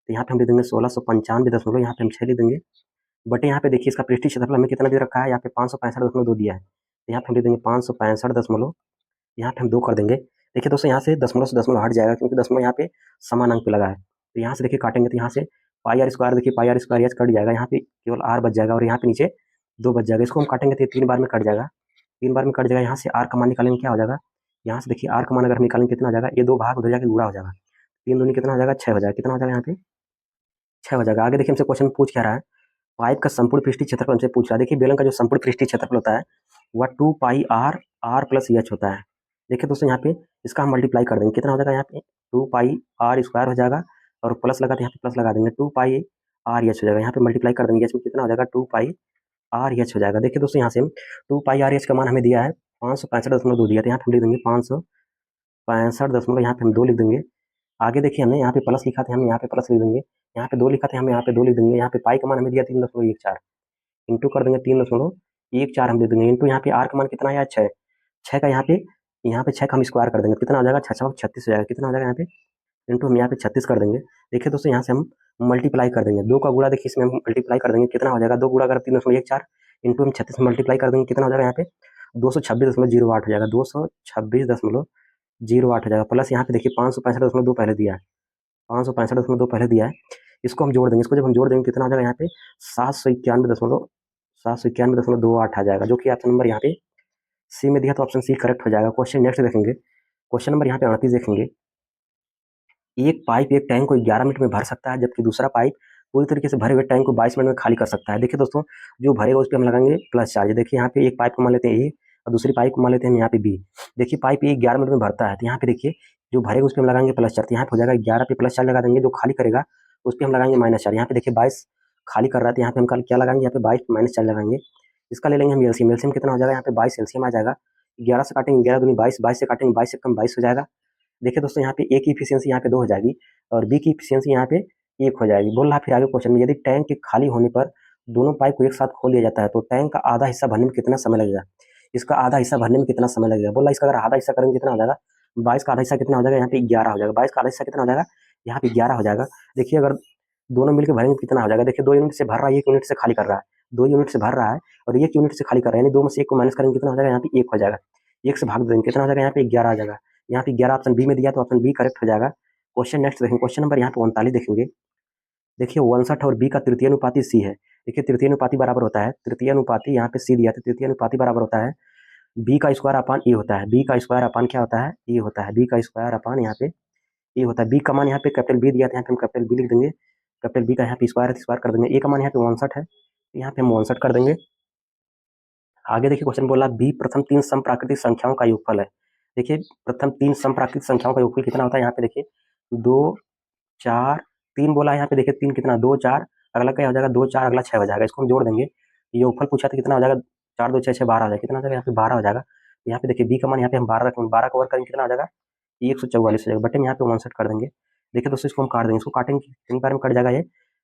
तो यहाँ पे हम दे देंगे 1695 यहाँ पे हम 6 लिख देंगे, बटे यहाँ पे देखिए इसका पृष्ठीय क्षेत्रफल हमें कितना दे रखा है, यहाँ पे 565.2 दिया है, तो यहाँ पे हम दे देंगे 565 यहाँ पे हम 2 कर देंगे। देखिए दोस्तों यहाँ से दशमलव से दशमलव हट जाएगा, क्योंकि दशमलव यहाँ पे समान अंक पे लगा है। तो यहाँ से देखिए काटेंगे तो यहाँ से पाई आर स्क्वायर, देखिए पाई आर स्क्वायर एच कट जाएगा, यहाँ पे केवल आर बच जाएगा और यहाँ पे नीचे 2 बच जाएगा। इसको हम काटेंगे तो 3 बार में कट जाएगा, 3 बार में कट जाएगा। यहाँ से आर का मान निकालेंगे, क्या हो जाएगा, यहाँ से देखिए आर का मान अगर हम निकालेंगे कितना हो जाएगा, ये 2 भाग उधर जाकर गुणा हो जाएगा, 3 दूनी कितना हो जाएगा, 6 हो जाएगा। कितना हो जाएगा, यहाँ पे 6 हो जाएगा। आगे देखिए हमसे क्वेश्चन पूछ क्या रहा है, पाइप का संपूर्ण पृष्ठीय क्षेत्रफल हमसे पूछ रहा है। देखिए बेलन का जो संपूर्ण पृष्ठीय क्षेत्रफल होता है वह 2 पाई आर आर प्लस एच होता है। देखिए दोस्तों यहाँ पे इसका हम मल्टीप्लाई कर देंगे, कितना हो जाएगा, यहाँ पे 2 पाई आर स्क्वायर हो जाएगा और प्लस लगा तो यहाँ पे प्लस लगा देंगे, 2 पाई आर एच हो जाएगा, यहाँ पे मल्टीप्लाई कर देंगे, एच में कितना हो जाएगा 2 पाई आर एच हो जाएगा। देखिए दोस्तों यहाँ से हम 2 पाई आर एच का मान हमें दिया है 565.2 दिया, तो यहाँ पे हम लिख देंगे 565 यहाँ पे हम 2 लिख देंगे। आगे देखिए हमने यहाँ पे प्लस लिखा था, हम यहाँ पे प्लस लिख देंगे, यहाँ पे 2 लिखा था, हम यहाँ पे 2 लिख देंगे। यहाँ पे पाई का मान हमें दिया 3.14, इंटू कर देंगे 3.14 हम लिख देंगे, इंटू यहाँ पे आर का मान कितना है 6, 6 का यहाँ पे 6 का हम स्क्वायर कर देंगे, कितना हो जाएगा 6 36 हो जाएगा, कितना हो जाएगा यहाँ पे इंटू हम यहाँ पे 36 कर देंगे। देखिए दोस्तों यहाँ से हम मल्टीप्लाई कर देंगे, 2 का गुणा देखिए इसमें हम मल्टीप्लाई कर देंगे, कितना हो जाएगा 2 गुणा अगर 3.14 इंटू हम 36 में मल्टीप्लाई कर देंगे, कितना हो जाएगा यहाँ पे 226.08 हो जाएगा, 226.08 हो जाएगा। प्लस यहाँ पे देखिए 565.2 पहले दिया है, 565.2 पहले दिया है, इसको हम जोड़ देंगे, इसको जब हम जोड़ देंगे कितना हो जाएगा यहाँ पे 791.28 आ जाएगा, जो कि ऑप्शन नंबर यहाँ पे सी में दिया, तो ऑप्शन सी करेक्ट हो जाएगा। क्वेश्चन नेक्स्ट देखेंगे, क्वेश्चन नंबर यहाँ पे 38 देखेंगे। एक पाइप एक टैंक को 11 मिनट में भर सकता है, जबकि दूसरा पाइप पूरी तरीके से भरे हुए टैंक को 22 मिनट में खाली कर सकता है। देखिए दोस्तों जो भरेगा उस पर हम लगाएंगे प्लस चार्ज। देखिए यहाँ पे एक पाइप को मान लेते हैं ए और दूसरी पाइप को मान लेते हैं यहाँ पे बी। देखिए पाइप ए 11 मिनट में भरता है, तो यहाँ पे देखिए जो भरेगा उस पर हम लगाएंगे प्लस चार्ज, यहाँ पे हो जाएगा 11 पे प्लस चार्ज लगा देंगे, जो खाली करेगा उस पर हम लगाएंगे माइनस चार्ज। यहाँ पे देखिए 22 खाली कर रहा है, तो यहाँ पे हम कल क्या लगाएंगे, यहाँ पे 22 माइनस चार्ज लगाएंगे। इसका ले लेंगे हम एलसीएम, एलसीएम कितना हो जाएगा यहाँ पे 22 एलसीएम आ जाएगा, 11 से काटेंगे 11 दूनी 22, 22 से काटेंगे 22 से कम 22 हो जाएगा। देखिए दोस्तों यहाँ पे ए की इफिशियंसी यहाँ पे 2 हो जाएगी और बी की इफिशियंसी यहाँ पे 1 हो जाएगी। बोल रहा फिर आगे क्वेश्चन में, यदि टैंक के खाली होने पर दोनों पाइप को एक साथ खोल दिया जाता है तो टैंक का आधा हिस्सा भरने में कितना समय लगेगा, इसका आधा हिस्सा भरने में कितना समय लगेगा। बोला इसका अगर आधा हिस्सा करेंगे कितना हो जाएगा 22 का आधा हिस्सा कितना हो जाएगा यहाँ पे 11 हो जाएगा, 22 का आधा हिस्सा कितना हो जाएगा यहाँ पे 11 हो जाएगा। देखिए अगर दोनों मिलकर भरेंगे कितना हो जाएगा, देखिए 2 यूनिट से भर रहा है, 1 यूनिट से खाली कर रहा है, 2 यूनिट से भर रहा है और 1 यूनिट से खाली कर रहा है, यानी 2 में से 1 को माइनस करेंगे कितना हो जाएगा यहाँ पे 1 हो जाएगा, 1 से भाग देंगे कितना हो जाएगा यहाँ पे 11 आ जाएगा। यहाँ पे 11 ऑप्शन बी में दिया, तो ऑप्शन बी करेक्ट हो जाएगा। क्वेश्चन नेक्स्ट देखेंगे, क्वेश्चन नंबर यहाँ पे 39 देखेंगे। देखिए 59 और बी का तृतीय अनुपाती सी है। देखिए तृतीय अनुपाती बराबर होता है, तृतीय अनुपाती यहाँ पे सी दिया, तो तृतीय अनुपाती बराबर होता है बी का स्क्वायर अपान ए होता है, बी का स्क्वायर अपान क्या होता है ए होता है, बी का स्क्वायर अपान यहाँ पे ए होता है। बी का मान यहाँ पे कैपिटल बी दिया था, यहाँ पे हम कैपिटल बी लिख देंगे, कैपिटल बी का यहाँ पे स्क्वायर कर देंगे। ए का मान यहाँ पे 59 है, यहाँ पे हम 59 कर देंगे। आगे देखिए क्वेश्चन बोला बी प्रथम 3 समप्राकृतिक संख्याओं का योगफल है। देखिए प्रथम 3 समप्राकृतिक संख्याओं का योगफल कितना होता है, यहाँ पे देखिए 2 4 3 बोला है, यहाँ पे देखिए 3 कितना 2 4, अगला क्या हो जाएगा 2 4, अगला 6 हो जाएगा, इसको हम जोड़ देंगे। योगफल पूछा था कितना हो जाएगा 4 2 6 6 12 हो जाएगा, कितना हो जाएगा यहाँ पे 12 हो जाएगा। यहाँ पे देखिए बी का मान यहाँ पे हम 12 रखेंगे, 12 का वर्ग करेंगे कितना हो जाएगा 144 हो जाएगा, बटे में यहाँ पे 59 कर देंगे। देखिए दोस्तों इसको हम काट देंगे, इसको काटेंगे कितनी बार में कट जाएगा ये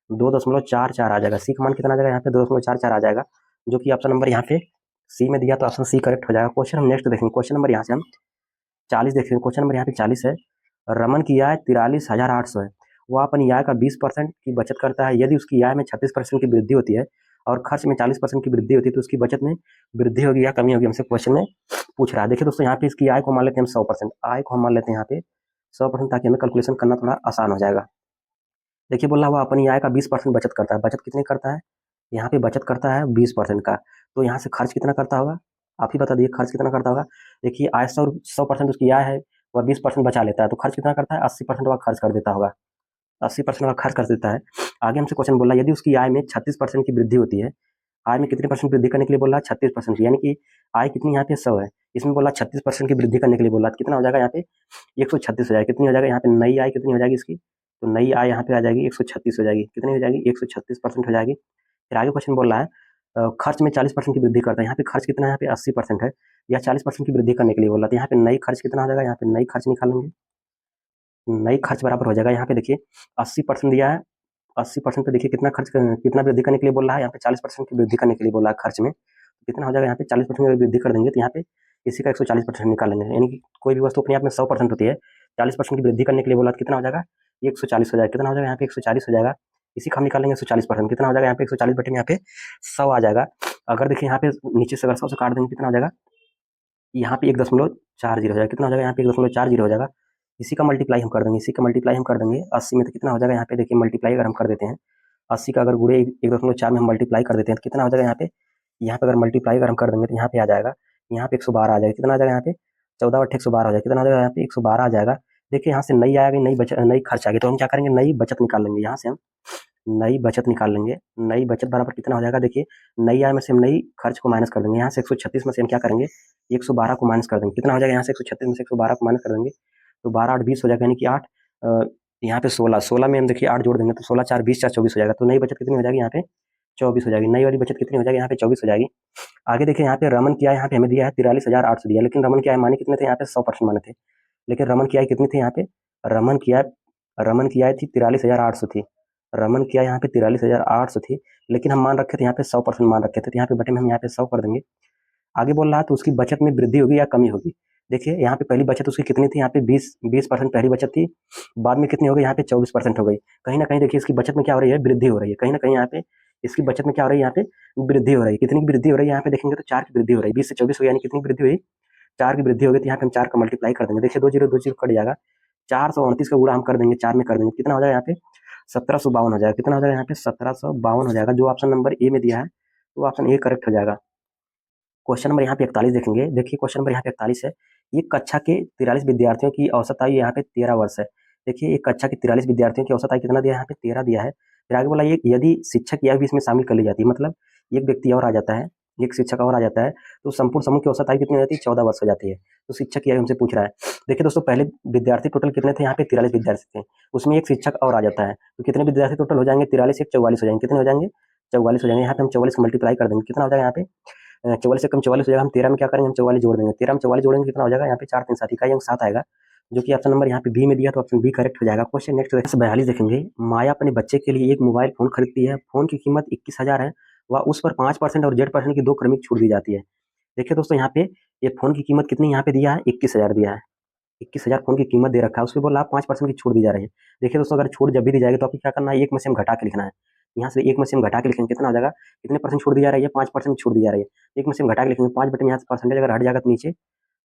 2.44 आ जाएगा। सी का मान कितना आ जाएगा यहाँ पे 2.44 आ जाएगा, जो कि ऑप्शन नंबर यहाँ पे सी में दिया, तो ऑप्शन सी करेक्ट हो जाएगा। क्वेश्चन हम नेक्स्ट देखेंगे, क्वेश्चन नंबर यहाँ से हम 40 देखेंगे। क्वेश्चन नंबर यहाँ पे 40 है, रमन की आय 43,800 है, वह अपनी आय का 20% की बचत करता है, यदि उसकी आय में 36% की वृद्धि होती है और खर्च में 40% की वृद्धि होती है तो उसकी बचत में वृद्धि होगी या कमी होगी, हमसे क्वेश्चन में पूछ रहा है। देखिए दोस्तों यहाँ पे इसकी आय को मान लेते हैं हम 100%, आय को हम मान लेते हैं यहाँ पे 100%, ताकि हमें कैलकुलेशन करना थोड़ा आसान हो जाएगा। देखिए बोला हुआ अपनी आय का 20% बचत करता है, बचत कितनी करता है यहाँ पे बचत करता है 20% का, तो यहाँ से खर्च कितना करता होगा आप ही बता दीजिए, खर्च कितना करता होगा। देखिए आय 100% उसकी आय है, वह 20% बचा लेता है, तो खर्च कितना करता है 80% वह खर्च कर देता होगा, 80% वह खर्च कर देता है। आगे हमसे क्वेश्चन बोला यदि उसकी आय में 36% की वृद्धि होती है, आय में कितने परसेंट वृद्धि करने के लिए बोला 36% की, यानी कि आय कितनी यहाँ पे 100 है, इसमें बोला 36% की वृद्धि करने के लिए बोला, कितना हो जाएगा यहाँ पे 136 हो जाएगा। कितनी हो जाएगा यहाँ पे नई आय कितनी हो जाएगी इसकी, तो नई आय यहाँ पे आ जाएगी 136 हो जाएगी, कितनी हो जाएगी 136% हो जाएगी। फिर आगे क्वेश्चन बोल रहा है खर्च में 40% की वृद्धि करता है, यहाँ पे खर्च कितना है यहाँ पे 80% है, या 40% की वृद्धि करने के लिए बोला, तो यहाँ पे नई खर्च कितना हो जाएगा, यहाँ पे नई खर्च निकालेंगे, नई खर्च बराबर हो जाएगा। यहाँ पे देखिए 80% दिया है, 80% पे देखिए कितना खर्च कितना वृद्धि करने के लिए बोल रहा है, यहाँ पे 40% की वृद्धि करने के लिए बोला है खर्च में, कितना हो जाएगा यहाँ पे 40% की वृद्धि कर देंगे, तो यहाँ पे इसी का 140% निकालेंगे, यानी कि कोई भी वस्तु अपने आप में 100% होती है, 40% की वृद्धि करने के लिए बोला तो कितना हो जाएगा 140 हो जाएगा, कितना हो जाएगा यहाँ पे 140 हो जाएगा, इसी का हम निकालेंगे 140%, कितना हो जाएगा यहाँ पे 140 बटे में यहाँ पे 100 आ जाएगा। अगर देखिए यहाँ पे नीचे से अगर 100 से काट देंगे कितना हो जाएगा यहाँ पे 1.40 हो जाएगा, कितना हो जाएगा यहाँ पे 1.40 हो जाएगा, इसी का मल्टीप्लाई हम कर देंगे, इसी का मल्टीप्लाई हम कर देंगे 80 में, तो कितना हो जाएगा यहाँ पे देखिए मल्टीप्लाई अगर हम कर देते हैं 80 का अगर गुड़े 1.4 में हम मल्टीप्लाई कर देते हैं तो कितना हो जाएगा यहाँ पे अगर मल्टीप्लाई अगर हम कर देंगे तो यहाँ पे आ जाएगा, यहाँ पे 112 आ जाएगा, कितना आ जाएगा यहाँ पे 14 बटे 112 हो जाएगा, कितना आ जाएगा यहाँ पे 112 आ जाएगा। देखिए यहाँ से नई आएगी, नई खर्च आ गई, तो हम क्या करेंगे नई बचत निकाल लेंगे, यहाँ से हम नई बचत निकाल लेंगे, नई बचत बराबर कितना हो जाएगा, देखिए नई आय में से हम नई खर्च को माइनस कर देंगे, यहाँ से 136 में से हम क्या करेंगे 112 को माइनस कर देंगे, कितना हो जाएगा यहाँ से 136 में से 112 को माइनस कर देंगे, तो 12 8 20 हो जाएगा, यानी कि 8 यहाँ पे 16, 16 में हम देखिए 8 जोड़ देंगे तो 16 4 20 4 24 हो जाएगा। तो नई बचत कितनी हो जाएगी यहाँ पे 24 हो जाएगी। नई वाली बचत कितनी हो जाएगी यहाँ पे 24 हो जाएगी। आगे देखिए यहाँ पे रमन की आय यहाँ पे हमें दिया है 43,800 दिया, लेकिन रमन की आय माने कितने थे यहाँ पे 100% माने थे, लेकिन रमन की आय कितनी थी यहाँ पे रमन की आय थी 43,800 थी। रमन की आय यहाँ पे 43,800 थी, लेकिन हम मान रखे थे यहाँ पे 100% मान रखे थे, तो यहाँ पे बटे में हम यहाँ पे 100 कर देंगे। आगे बोल रहा है तो उसकी बचत में वृद्धि होगी या कमी होगी। देखिए यहाँ पे पहली बचत उसकी कितनी थी यहाँ पे 20% पहली बचत थी, बाद में कितनी हो गई यहाँ पे 24% हो गई। कहीं ना कहीं देखिए इसकी बचत में क्या हो रही है वृद्धि हो रही है, कहीं ना कहीं यहाँ पे इसकी बचत में क्या हो रही है यहाँ पे वृद्धि हो रही है। कितनी की वृद्धि हो रही है यहाँ पे देखेंगे तो 4 की वृद्धि हो रही है। 20 से 24 हो यानी कितनी वृद्धि हुई 4 की वृद्धि हो गई। तो यहाँ पे हम 4 का मल्टीप्लाई कर देंगे। देखिए 2 0 कट जाएगा, 429 का गुणा हम कर देंगे 4 में कर देंगे, कितना हो जाएगा यहाँ पे 1752 हो जाएगा। कितना हो जाएगा यहाँ पे 1752 हो जाएगा। जो ऑप्शन नंबर ए में दिया है वो ऑप्शन ए करेक्ट हो जाएगा। क्वेश्चन नंबर यहाँ पे 41 देखेंगे। देखिए क्वेश्चन नंबर यहाँ पे 41 है। एक कक्षा के 43 विद्यार्थियों की औसत आयु यहाँ पे 13 वर्ष है। देखिए एक कक्षा के 43 विद्यार्थियों की औसत आयु कितना दिया है यहाँ पे 13 दिया है। फिर आगे बोला ये यदि शिक्षक की आयु भी इसमें शामिल कर ली जाती है, मतलब एक व्यक्ति और आ जाता है, एक शिक्षक और आ जाता है, तो संपूर्ण समूह की औसत आयु कितनी हो जाती है 14 वर्ष हो जाती है। तो शिक्षक की आयु हमसे पूछ रहा है। देखिए दोस्तों पहले विद्यार्थी टोटल कितने थे यहाँ पे 43 विद्यार्थी थे, उसमें एक शिक्षक और आ जाता है, तो कितने विद्यार्थी टोटल हो जाएंगे 43 एक 44 हो जाएंगे। कितने हो जाएंगे 44 हो जाएंगे। यहाँ पे हम 44 मल्टीप्लाई कर देंगे, कितना हो जाएगा यहाँ पे 44 से कम 44 हो जाएगा। हम 13 में क्या करेंगे हम 44 जोड़ देंगे, 13 में 44 जोड़ेंगे कितना हो जाएगा यहाँ पे 4 3 7 इकाई अंक 7 आएगा, जो कि ऑप्शन नंबर यहाँ पे बी में दिया, तो ऑप्शन बी करेक्ट हो जाएगा। क्वेश्चन नेक्स्ट 42 देखेंगे। माया अपने बच्चे के लिए एक मोबाइल फोन खरीदती है, फोन की कीमत 21,000 है, वह उस पर 5% और Z% की 2 क्रमिक छूट दी जाती है। देखिए दोस्तों यहाँ पे ये फोन की कीमत कितनी यहाँ पे दिया है 21,000 दिया है, 21,000 फोन की कीमत दे रखा है, उसके बोला 5% की छूट दी जा रही है। देखिए दोस्तों अगर छूट जब भी दी जाएगी तो आपको क्या करना है एक में से हम घटा के लिखना है। यहाँ से एक में से हम घटा के लिखेंगे कितना हो जाएगा, कितने परसेंट छूट दी जा रही है 5% छूट दी जा रही है। एक में से हम घटा के लिखेंगे 5 बटे में यहाँ से परसेंटेज अगर हट जाएगा तो नीचे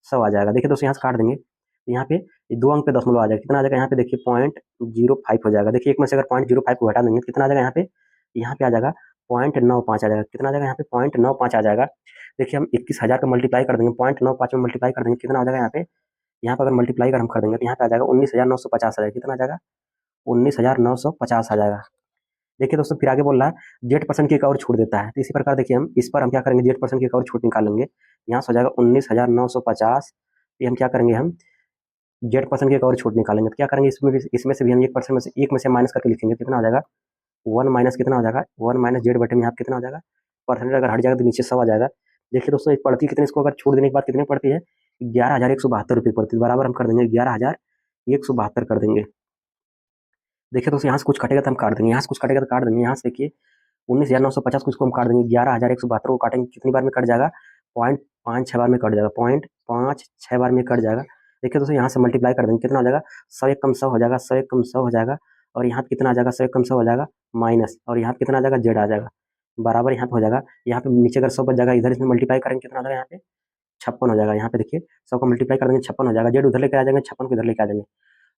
100 आ जाएगा। देखिए दोस्तों यहाँ से काट देंगे, यहाँ पे 2 अंक पे दशमलव आ जाएगा, कितना आ जाएगा यहाँ पे देखिए 0.05 हो जाएगा। देखिए एक में से अगर 0.05 को घटा देंगे तो कितना आ जाएगा यहाँ पे आ जाएगा 0.95 आ जाएगा। कितना आ जाएगा यहाँ पे 0.95 आ जाएगा। देखिए हम 21,000 का मल्टीप्लाई कर देंगे 0.95 में मल्टीप्लाई कर देंगे, कितना आ जाएगा यहाँ पे अगर मल्टीप्लाई अगर हम कर देंगे तो यहाँ पे आ जाएगा 19,950 आ जाएगा। कितना आ जाएगा 19,950 आ जाएगा। देखिए दोस्तों फिर आगे बोल रहा है Z% की एक और छूट देता है, तो इसी प्रकार देखिए हम इस पर हम क्या करेंगे Z% की एक और छूट निकालेंगे। यहाँ से हो जाएगा 19,950, ये हम क्या करेंगे हम Z% की एक और छूट निकालेंगे। तो क्या करेंगे इसमें से भी हम 1% में से माइनस करके लिखेंगे, कितना हो जाएगा 1 माइनस कितना हो जाएगा 1 माइनस Z बटे में यहाँ कितना हो जाएगा परसेंटेज अगर हट जाएगा तो नीचे 100 आ जाएगा। देखिए दोस्तों एक पड़ती कितनी, इसको अगर छूट देने के बाद कितनी पड़ती है 11,172 रुपये पड़ती है। बराबर हम कर देंगे 11,172 कर देंगे। देखिए दोस्तों यहाँ से कुछ कटेगा तो हम काट देंगे, यहाँ से कुछ कटेगा तो काट देंगे। यहाँ से देखिए 19,950 को इसको हम काट देंगे, 11,172 को काटेंगे, कितनी बार में कट जाएगा 0.56 बार में कट जाएगा, 0.56 बार में कट जाएगा। देखिए दोस्तों यहाँ से मल्टीप्लाई कर देंगे, कितना हो जाएगा 100 एक कम 100 हो जाएगा, 100 एक कम 100 हो जाएगा, और यहाँ पे कितना आ जाएगा 100 एक कम 100 हो जाएगा माइनस, और यहाँ पे कितना आ जाएगा Z आ जाएगा बराबर यहाँ पे हो जाएगा। यहाँ पे नीचे अगर 100 बच जाएगा, इधर इसमें मल्टीप्लाई करेंगे कितना हो जाएगा यहाँ पे 56 हो जाएगा। यहाँ पे देखिए 100 को मल्टीप्लाई कर देंगे 56 हो जाएगा, Z उधर लेके आ जाएंगे 56 को इधर लेके आ जाएंगे।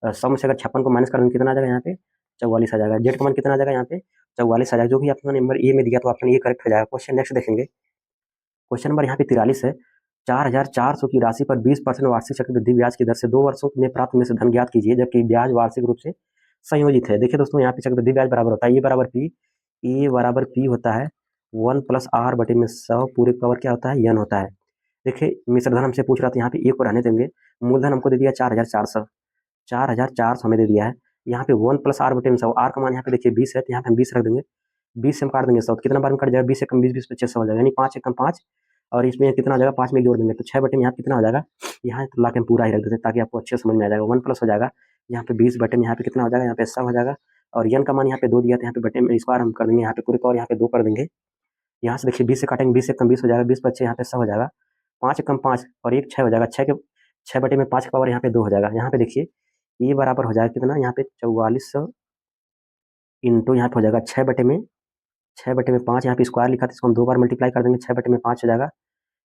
100 में से अगर 56 को माइनस कर देंगे कितना आ जाएगा यहाँ पे 44 आ जाएगा। Z का मान कितना आ जाएगा यहाँ पे 44 आ जाएगा, जो कि ऑप्शन नंबर ए में दिया, तो ऑप्शन ए करेक्ट हो जाएगा। क्वेश्चन नेक्स्ट देखेंगे। क्वेश्चन नंबर यहाँ पे 43 है। 4,400 की राशि पर 20% वार्षिक चक्रवृद्धि ब्याज की दर से 2 वर्षों में प्राप्त में से धन ज्ञात कीजिए, जबकि ब्याज वार्षिक रूप से संयोजित है। देखिए दोस्तों यहाँ पे चक्रवृद्धि ब्याज बराबर होता है ए बराबर पी होता है 1 प्लस आर बटे में 100 पूरे पावर क्या होता है एन होता है। देखिए मिश्र धन हमसे पूछ रहा था, यहाँ पे ए को रहने देंगे। मूलधन हमको दे दिया 4,400 हमें दे दिया है। यहाँ पे 1 प्लस आर बटे में 100, आर का मान यहाँ पे देखिए 20 है, तो यहाँ पे हम 20 रख देंगे। 20 से हम काट देंगे 100, कितना बार में कट जाएगा 20 से कम 20 20 25 हो जाएगा, यानी 5 एकम 5, और इसमें कितना हो जाएगा 5 में जोड़ देंगे तो 6 बटे में यहाँ कितना हो जाएगा, यहाँ ला के हम पूरा ही रख देते हैं ताकि आपको अच्छे समझ में आ जाएगा। 1 प्लस हो जाएगा यहाँ पे 20 बटे में यहाँ पे कितना हो जाएगा यहाँ पे 100 हो जाएगा, और एन का मान यहाँ पे 2 दिया था, यहाँ पे बटे में इस बार हम कर देंगे यहाँ पे पूरे पावर यहाँ पे 2 कर देंगे। यहाँ से देखिए 20 से काटेंगे 20 से कम 20 हो जाएगा, 20 बच्चे यहाँ पे 100 हो जाएगा, 5 एकम 5 और 1 6 हो जाएगा, 6 बटे में 5 का पावर यहाँ पे 2 हो जाएगा। यहाँ पे देखिए ये बराबर हो जाएगा कितना यहाँ पे 4400 इंटू यहाँ पे हो जाएगा 6 बटे में 5, यहाँ पे स्क्वायर लिखा था इसको हम 2 बार मल्टीप्लाई कर देंगे, 6 बटे में 5 हो जाएगा।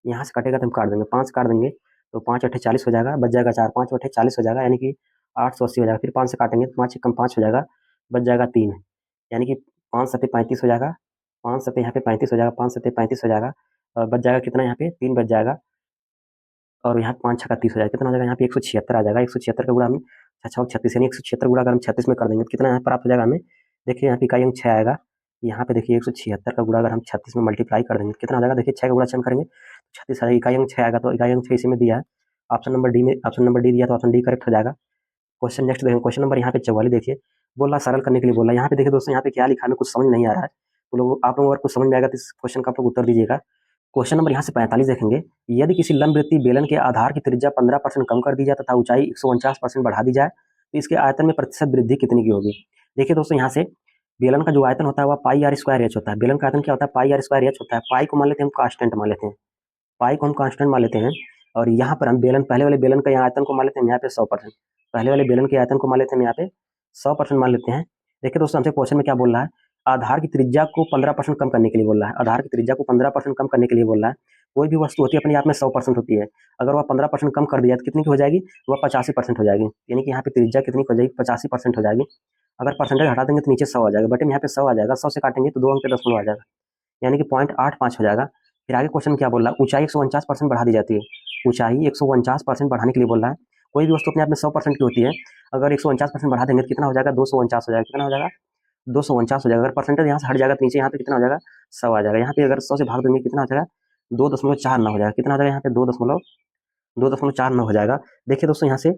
यहाँ से कटेगा तो हम काट देंगे, 5 काट देंगे तो 5 अट्ठे 40 हो जाएगा, बच जाएगा 4, 5 अट्ठे 40 हो जाएगा, यानी कि 880 हो जाएगा। फिर 5 से काटेंगे तो 5 एकम 5 हो जाएगा, बच जाएगा 3, यानी कि 5 सत्ते 35 हो जाएगा, 5 सत्ते यहाँ पे 35 हो जाएगा, 5 सत्ते 35 हो जाएगा, और बच जाएगा कितना यहाँ पे 3 बच जाएगा, और यहाँ 5 छक्का 30 हो जाएगा, कितना हो जाएगा यहाँ पे 176 आ जाएगा। 176 का गुणा हमें 6 36, यानी 176 गुणा अगर हम 36 में कर देंगे तो कितना यहाँ प्राप्त हो जाएगा हमें, देखिए यहाँ पे इकाई अंक 6 आएगा। यहाँ पे देखिए 176 का गुणा अगर हम 36 में मल्टीप्लाई कर देंगे तो कितना हो जाएगा, देखिए 6 का गुणा 6 करेंगे 36 आएगा, इकाई अंक 6 आएगा, तो इकाई अंक 6 इसी में दिया है। ऑप्शन नंबर डी दिया, तो ऑप्शन डी करेक्ट हो जाएगा। क्वेश्चन नेक्स्ट देखें, क्वेश्चन नंबर यहाँ पे 44 देखिए, बोला सरल करने के लिए बोला। यहाँ पे देखिए दोस्तों, यहाँ पे क्या लिखा है कुछ समझ नहीं आ रहा है, तो लोग आप लोगों अगर कुछ समझ में आएगा तो इस क्वेश्चन का आप लोग उत्तर दीजिएगा। क्वेश्चन नंबर यहाँ से 45 देखेंगे, यदि किसी लंबवृत्तीय बेलन के आधार की त्रिज्या 15% कम कर दी जाए तथा ऊंचाई 149% बढ़ा दी जाए तो इसके आयतन में प्रतिशत वृद्धि कितनी की होगी। देखिए दोस्तों, यहाँ से बेलन का जो आयतन होता है वह पाई आर स्क्वायर एच होता है। बेलन का आयतन क्या होता है, पाई आर स्क्वायर एच होता है। पाई को मान लेते हैं हम कांस्टेंट मान लेते हैं, पाई को हम कांस्टेंट मान लेते हैं। और यहाँ पर हम बेलन, पहले वाले बेलन का आयतन को मान लेते हैं यहाँ पे 100%, पहले वाले बेलन के आयतन को मान लेते हैं यहाँ पे 100% मान लेते हैं। देखिए दोस्तों, हमसे क्वेश्चन में क्या बोल रहा है, आधार की त्रिज्या को 15% कम करने के लिए बोल रहा है। आधार की त्रिज्या को 15% कम करने के लिए बोल रहा है। कोई भी वस्तु होती है अपने आप में 100% होती है, अगर वह 15% कम कर दिया तो कितनी की हो जाएगी, वह 85% हो जाएगी। यानी कि यहाँ पे त्रिज्या कितनी हो जाएगी, 85% हो जाएगी। अगर परसेंटेज हटा देंगे तो नीचे 100 आ जाएगा, बटे में यहाँ पे 100 आ जाएगा, 100 से काटेंगे तो 2 अंक पे 10 आ जाएगा, यानी कि 0.85 हो जाएगा। फिर आगे क्वेश्चन क्या बोल रहा है, ऊंचाई 149% बढ़ा दी जाती है। ऊंचाई 149% बढ़ाने के लिए बोल रहा है। कोई भी वस्तु अपने आप में 100% की होती है, अगर 149% बढ़ा देंगे तो कितना हो जाएगा, 249 हो जाएगा। कितना हो जाएगा, 249 हो जाएगा। अगर परसेंटेज यहाँ से हट जाएगा तो नीचे यहाँ पे कितना हो जाएगा, 100 आ जाएगा। यहाँ पे अगर 100 से भाग देंगे कितना हो जाएगा, 2.49 हो जाएगा। कितना हो जाएगा यहाँ पे, 2.49 हो जाएगा। देखिए दोस्तों, यहाँ से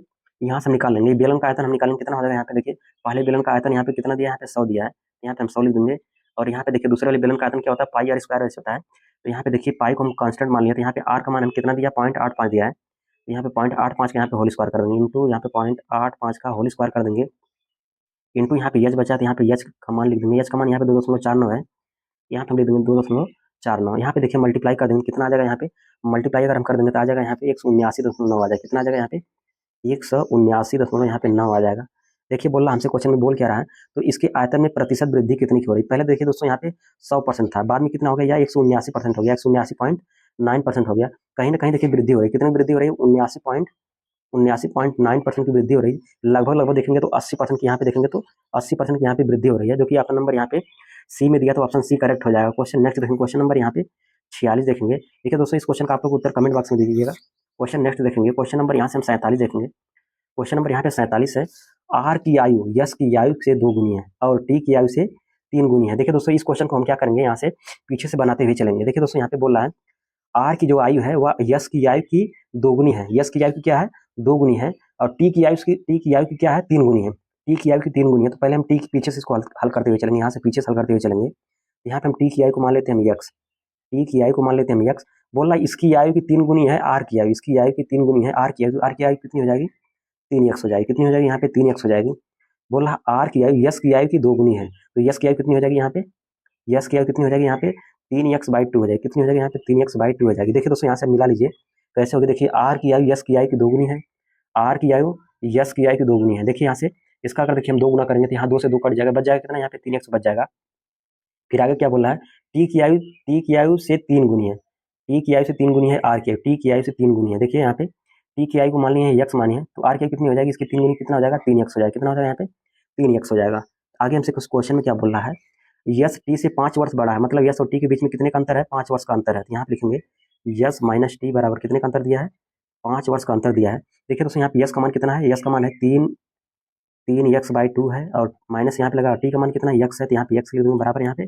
हम निकाल लेंगे बेलन का आयतन, हम निकालेंगे कितना हो जाएगा। यहाँ पे देखिए, पहले बेलन का आयतन यहाँ पे कितना दिया है, यहाँ पे 100 दिया है, यहाँ पे हम 100 लिख देंगे। और यहाँ पे देखिए दूसरे वाले बेलन का आयतन क्या होता है, पाई आर स्क्वायर एच होता है। तो यहाँ पे देखिए पाई को हम कांस्टेंट मान लिया, तो यहाँ पे आर का मान हम कितना दिया, 0.85 दिया है। तो यहाँ पे 0.85 का यहाँ पे होल स्क्वायर कर देंगे, इंटू यहाँ पे 0.85 का होल स्क्वायर कर देंगे, इंटू यहाँ पे एच बचा तो यहाँ पे एच का मान लिख देंगे। एच का मान यहाँ पे 2.49 है, यहाँ पे हम लिख देंगे 2.49। यहाँ पे देखिए मल्टीप्लाई कर देंगे, कितना आ जाएगा यहाँ पे, मल्टीप्लाई अगर हम कर देंगे तो आ जाएगा यहाँ पे 179.9 आ जाएगा। कितना आ जाएगा यहाँ पे, 179.9 यहाँ पे 9 आ जाएगा। देखिए बोल रहा हमसे क्वेश्चन में बोल क्या रहा है, तो इसके आयतन में प्रतिशत वृद्धि कितनी की हो रही है। पहले देखिए दोस्तों, यहाँ पे 100% था, बाद में कितना हो गया, 179% हो गया, 179.9% हो गया। कहीं ना कहीं देखिए वृद्धि हो रही है, कितनी वृद्धि हो रही है, 79.9% की वृद्धि हो रही है। लगभग देखेंगे तो 80% की यहाँ पे देखेंगे तो 80% की यहाँ पे वृद्धि हो रही है, जो कि आपका नंबर यहाँ पे सी में दिया, तो ऑप्शन सी करेक्ट हो जाएगा। क्वेश्चन नेक्स्ट देखेंगे, क्वेश्चन नंबर यहाँ पे 46 देखेंगे। ठीक है दोस्तों, इस क्वेश्चन का आप लोग उत्तर कमेंट बॉक्स में दीजिएगा। क्वेश्चन नेक्स्ट देखेंगे, क्वेश्चन नंबर यहाँ से हम 47 देखेंगे। क्वेश्चन नंबर यहाँ पे 47 है, आर की आयु यस की आयु से 2 गुनी है और टी की आयु से 3 गुनी है। देखिए दोस्तों, इस क्वेश्चन को हम क्या करेंगे, यहाँ से पीछे से बनाते हुए चलेंगे। देखिए दोस्तों, यहाँ पे बोल रहा है आर की जो आयु है वह यस की आयु की 2 गुनी है। यस की आयु की क्या है, 2 गुनी है। और टी की आयु की क्या है, 3 गुनी है। टी की आयु की 3 गुनी है। तो पहले हम टी के पीछे से इसको हल करते हुए चलेंगे, यहाँ से पीछे से हल करते हुए चलेंगे। यहाँ पे हम टी की आयु को मान लेते हैं हम यक्स, टी की आयु को मान लेते हैं हम यक्स। बोल रहा है इसकी आयु की 3 गुनी है आर की आयु, इसकी आयु की 3 गुनी है आर की आयु। आर की आयु कितनी हो जाएगी, 3x हो जाएगी। कितनी हो जाएगी, यहाँ पे 3x हो जाएगी। बोल रहा आर की आयु यस की आयु की 2 गुनी है, तो यस की आयु कितनी हो जाएगी, यहाँ पे यस की आयु कितनी हो जाएगी, यहाँ पे 3x/2 हो जाएगी। कितनी हो जाएगी, यहाँ पे 3x/2 हो जाएगी। देखिए दोस्तों, यहाँ से मिला लीजिए कैसे होगी। देखिए आर की आयु यस की आयु की 2 गुनी है, आर की आयु यस की आयु की 2 गुनी है। देखिए यहाँ से इसका अगर देखिए हम 2 गुना करेंगे तो यहाँ 2 से 2 कट जाएगा, बच जाएगा कितना, यहाँ पे 3x बच जाएगा। फिर आगे क्या बोल रहा है, टी की आयु से 3 गुनी है, टी की आयु से 3 गुनी है आर की आयु, टी की आयु से 3 गुनी है। देखिए यहाँ पे टी की आयु को मान लिया है यक्स मानी है, तो आर की आयु कितनी हो जाएगी, इसकी 3 गुनी कितना हो जाएगा, 3x हो जाएगा। कितना हो जाएगा, यहाँ पे 3x हो जाएगा। आगे हमसे कुछ क्वेश्चन में क्या बोल रहा है, यस टी से 5 वर्ष बड़ा है, मतलब यस और टी के बीच में कितने का अंतर है, 5 वर्ष का अंतर है। तो यहाँ पे लिखेंगे यस माइनस टी बराबर कितने का अंतर दिया है, 5 वर्ष का अंतर दिया है। देखिए दोस्तों, यहाँ पे यस का मान कितना है, यस का मान है 3x/2 है, और माइनस यहाँ पे लगा टी का मान कितना है, यक्स है, तो यहाँ पे यक्स लिख देंगे बराबर, यहाँ पे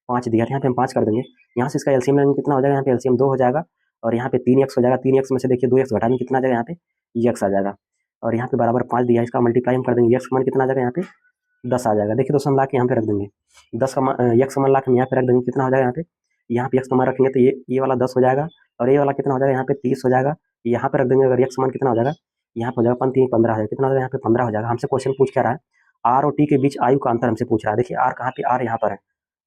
5 दिया था, यहाँ पे हम 5 कर देंगे। यहाँ से इसका एलसीएम लेंगे कितना हो जाएगा, यहाँ पे एलसीएम 2 हो जाएगा, और यहाँ पे 3x हो जाएगा। 3x में से देखिए 2x घटा देंगे कितना आ जाएगा, यहाँ पे यक्स आ जाएगा। और यहाँ पे बराबर 5 दिया है, इसका मल्टीप्लाई हम कर देंगे, यक्स का मान कितना आ जाएगा, यहाँ पे 10 आ जाएगा। देखिए दोस्तों, हम ला के यहाँ पे रख देंगे 10 का मान, यक्स का मान ला के हम यहाँ पे रख देंगे, कितना हो जाएगा, यहाँ पे यक्स का मान रखेंगे तो ये वाला 10 हो जाएगा, और ये वाला कितना हो जाएगा, यहाँ पे 30 हो जाएगा। यहाँ पे रख देंगे अगर यक्स मान कितना हो जाएगा, यहाँ पे हो जाएगा 5 15 हो जाएगा। कितना हो जाएगा, यहाँ पे 15 हो जाएगा। हमसे क्वेश्चन पूछ क्या रहा है, आर और टी के बीच आयु का अंतर हमसे पूछ रहा है। देखिए आर कहाँ पे, आर यहाँ पर है,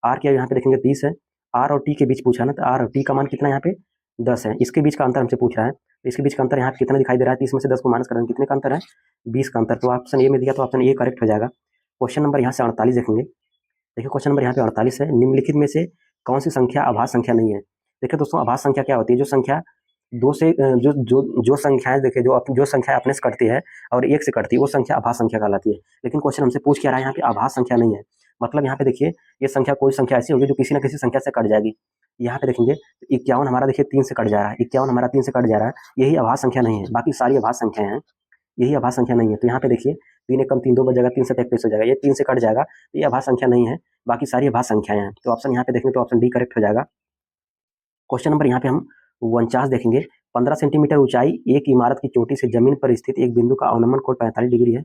आर की आयु यहाँ पे देखेंगे 30 है, आर और टी के बीच पूछा ना, तो आर और टी का मान कितना यहाँ पे 10 है, इसके बीच का अंतर हमसे पूछ रहा है। तो इसके बीच का अंतर यहाँ पे कितना दिखाई दे रहा है, 30 में से 10 को माइनस करेंगे कितने का अंतर है, 20 का अंतर। तो ऑप्शन ए में दिया, तो ऑप्शन ए करेक्ट हो जाएगा। क्वेश्चन नंबर यहाँ से 48 देखेंगे। देखिए क्वेश्चन नंबर यहाँ पे 48 है, निम्नलिखित में से कौन सी संख्या आभास संख्या नहीं है। देखिए दोस्तों, आभास संख्या क्या होती है, जो संख्या दो से जो संख्याएं, देखिए जो संख्या अपने से कटती है और एक से कटती है वो संख्या आभास संख्या कहलाती है। लेकिन क्वेश्चन हमसे पूछ क्या रहा है, यहाँ पे आभास संख्या नहीं है, मतलब यहाँ पे देखिए ये संख्या कोई संख्या ऐसी होगी जो किसी न किसी संख्या से कट जाएगी। यहाँ पे देखेंगे 51 हमारा देखिए 3 से कट जा रहा है, 51 हमारा 3 से कट जा रहा है, यही आभास संख्या नहीं है, बाकी सारी आभास संख्याएं हैं, यही आभास संख्या नहीं है। तो यहाँ पे देखिए 3 एकम 3 2 बच जाएगा, 3 से 21 हो जाएगा, ये 3 से कट जाएगा, तो ये आभास संख्या नहीं है, बाकी सारी आभास संख्याएं हैं। तो ऑप्शन यहाँ पे देखेंगे तो ऑप्शन डी करेक्ट हो जाएगा। क्वेश्चन नंबर यहाँ पे हम 49 देखेंगे, 15 सेंटीमीटर ऊंचाई एक इमारत की चोटी से जमीन पर स्थित एक बिंदु का अवनमन कोण 45 डिग्री है।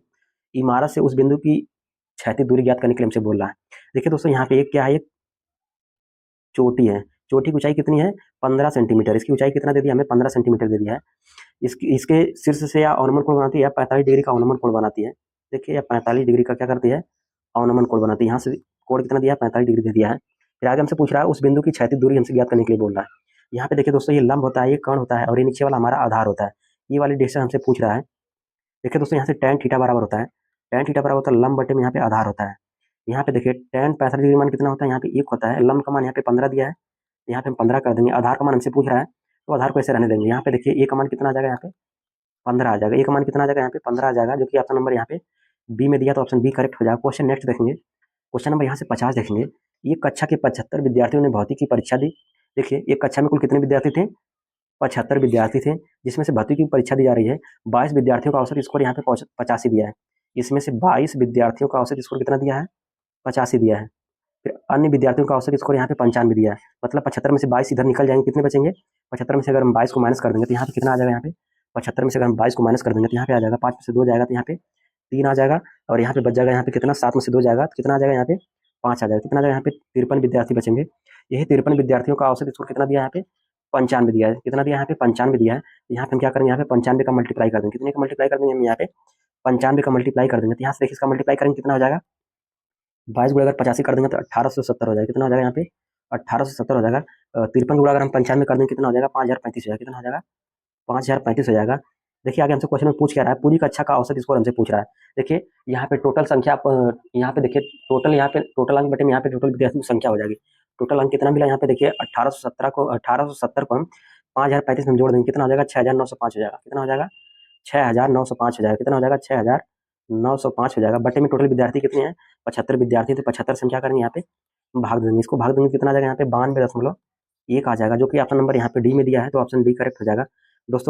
इमारत से उस बिंदु की क्षैतिज दूरी ज्ञात करने के लिए हमसे बोल रहा है। देखिए दोस्तों यहाँ पे एक क्या है, एक चोटी है। चोटी की ऊंचाई कितनी है? 15 सेंटीमीटर। इसकी ऊंचाई कितना दे दिया हमें? 15 सेंटीमीटर दे दिया है। इसके शीर्ष से या अवनमन कोण बनाती है, या 45 डिग्री का अवनमन कोण बनाती है। देखिए, या 45 डिग्री का क्या करती है? अवनमन कोण बनाती है। यहाँ से कोण कितना दिया है? 45 डिग्री दे दिया है। फिर आगे हमसे पूछ रहा है उस बिंदु की क्षैतिज दूरी हमसे ज्ञात करने के लिए बोल रहा है। यहाँ पे देखिए दोस्तों, ये लंब होता है, ये कर्ण होता है, और ये नीचे वाला हमारा आधार होता है। ये वाली डिस्टेंस हमसे पूछ रहा है। देखिए दोस्तों, यहाँ से tan थीटा बराबर होता है, tan थीटा बराबर होता है लंब बटे में यहाँ पे आधार होता है। यहाँ पे देखिए tan 65 डिग्री मान कितना होता है? यहाँ पे 1 होता है। लंब का मान यहाँ पे 15 दिया है, यहाँ पे हम 15 कर देंगे। आधार का मान हमसे पूछ रहा है, तो आधार को ऐसे रहने देंगे। यहाँ पे देखिए ए का मान कितना आ जाएगा? यहाँ पे 15 आ जाएगा। ए का मान कितना आ जाएगा? यहाँ पे 15 आ जाएगा, जो कि ऑप्शन नंबर यहाँ पे बी में दिया, तो ऑप्शन बी करेक्ट हो जाएगा। क्वेश्चन नेक्स्ट देखेंगे, क्वेश्चन नंबर यहाँ से 50 देखेंगे। एक कक्षा के 75 विद्यार्थियों ने भौतिकी की परीक्षा दी। देखिए, एक कक्षा में कुल कितने विद्यार्थी थे? 75 विद्यार्थी थे, जिसमें से भौतिकी की परीक्षा दी जा रही है। 22 विद्यार्थियों का औसत स्कोर यहाँ पे 85 दिया है। इसमें से 22 विद्यार्थियों का औसत स्कोर कितना दिया है? 85 दिया है। फिर अन्य विद्यार्थियों का औसत स्कोर यहाँ पे 95 दिया है। मतलब 75 में से 22 इधर निकल जाएंगे, कितने बचेंगे? 75 में से अगर हम 22 को माइनस कर देंगे तो यहाँ पे कितना आ जाएगा? यहाँ पे 75 में से अगर हम 22 को माइनस कर देंगे तो यहाँ पे आ जाएगा 5 में से 2 जाएगा तो यहाँ पे 3 आ जाएगा, और यहाँ पे बच जाएगा यहाँ पे कितना? 7 में से 2 जाएगा तो कितना आ जाएगा? यहाँ पे 5 आ जाएगा। कितना आ जाएगा? यहाँ पे 53 विद्यार्थी बचेंगे। यही 53 विद्यार्थियों का औसत स्कोर कितना दिया है? यहाँ पे 95 दिया है। कितना दिया है? यहाँ पे 95 दिया है। यहाँ पे हम क्या करेंगे? यहाँ पे 95 का मल्टीप्लाई कर देंगे। कितने का मल्टीप्लाई कर देंगे? हम यहाँ पे 95 का मल्टीप्लाई कर देंगे। तो यहाँ से देखिए इसका मल्टीप्लाई करेंगे, कितना हो जाएगा? 22 गुणा अगर 85 कर देंगे तो 1870 हो जाएगा। कितना हो जाएगा? यहाँ पे 1870 हो जाएगा। 53 गुणा अगर हम 95 कर देंगे, कितना हो जाएगा? 5035 हो जाएगा। कितना हो जाएगा? 5035 हो जाएगा। देखिए आगे हमसे क्वेश्चन में पूछ क्या रहा है? पूरी कक्षा का औसत स्कोर हमसे पूछ रहा है। देखिए यहाँ पे टोटल संख्या, यहाँ पे देखिए टोटल, यहाँ पे टोटल अंक बटे में यहाँ पे टोटल विद्यार्थियों की संख्या हो जाएगी। टोटल अंक कितना मिला? यहाँ पे देखिए 1870 को हम 5035 में जोड़ देंगे, कितना हो जाएगा? 6905 हो जाएगा। कितना हो जाएगा? 6905 हो जाएगा। कितना हो जाएगा? 6905 हो जाएगा। बटे में टोटल विद्यार्थी कितने हैं? 75 विद्यार्थी थे। 75 से हम क्या करेंगे? यहाँ पे भाग देंगे। इसको भाग देंगे, कितना आ जाएगा? यहाँ पे 92.1 आ जाएगा, जो कि ऑप्शन नंबर यहाँ पे डी में दिया है, तो ऑप्शन डी करेक्ट हो जाएगा। दोस्तों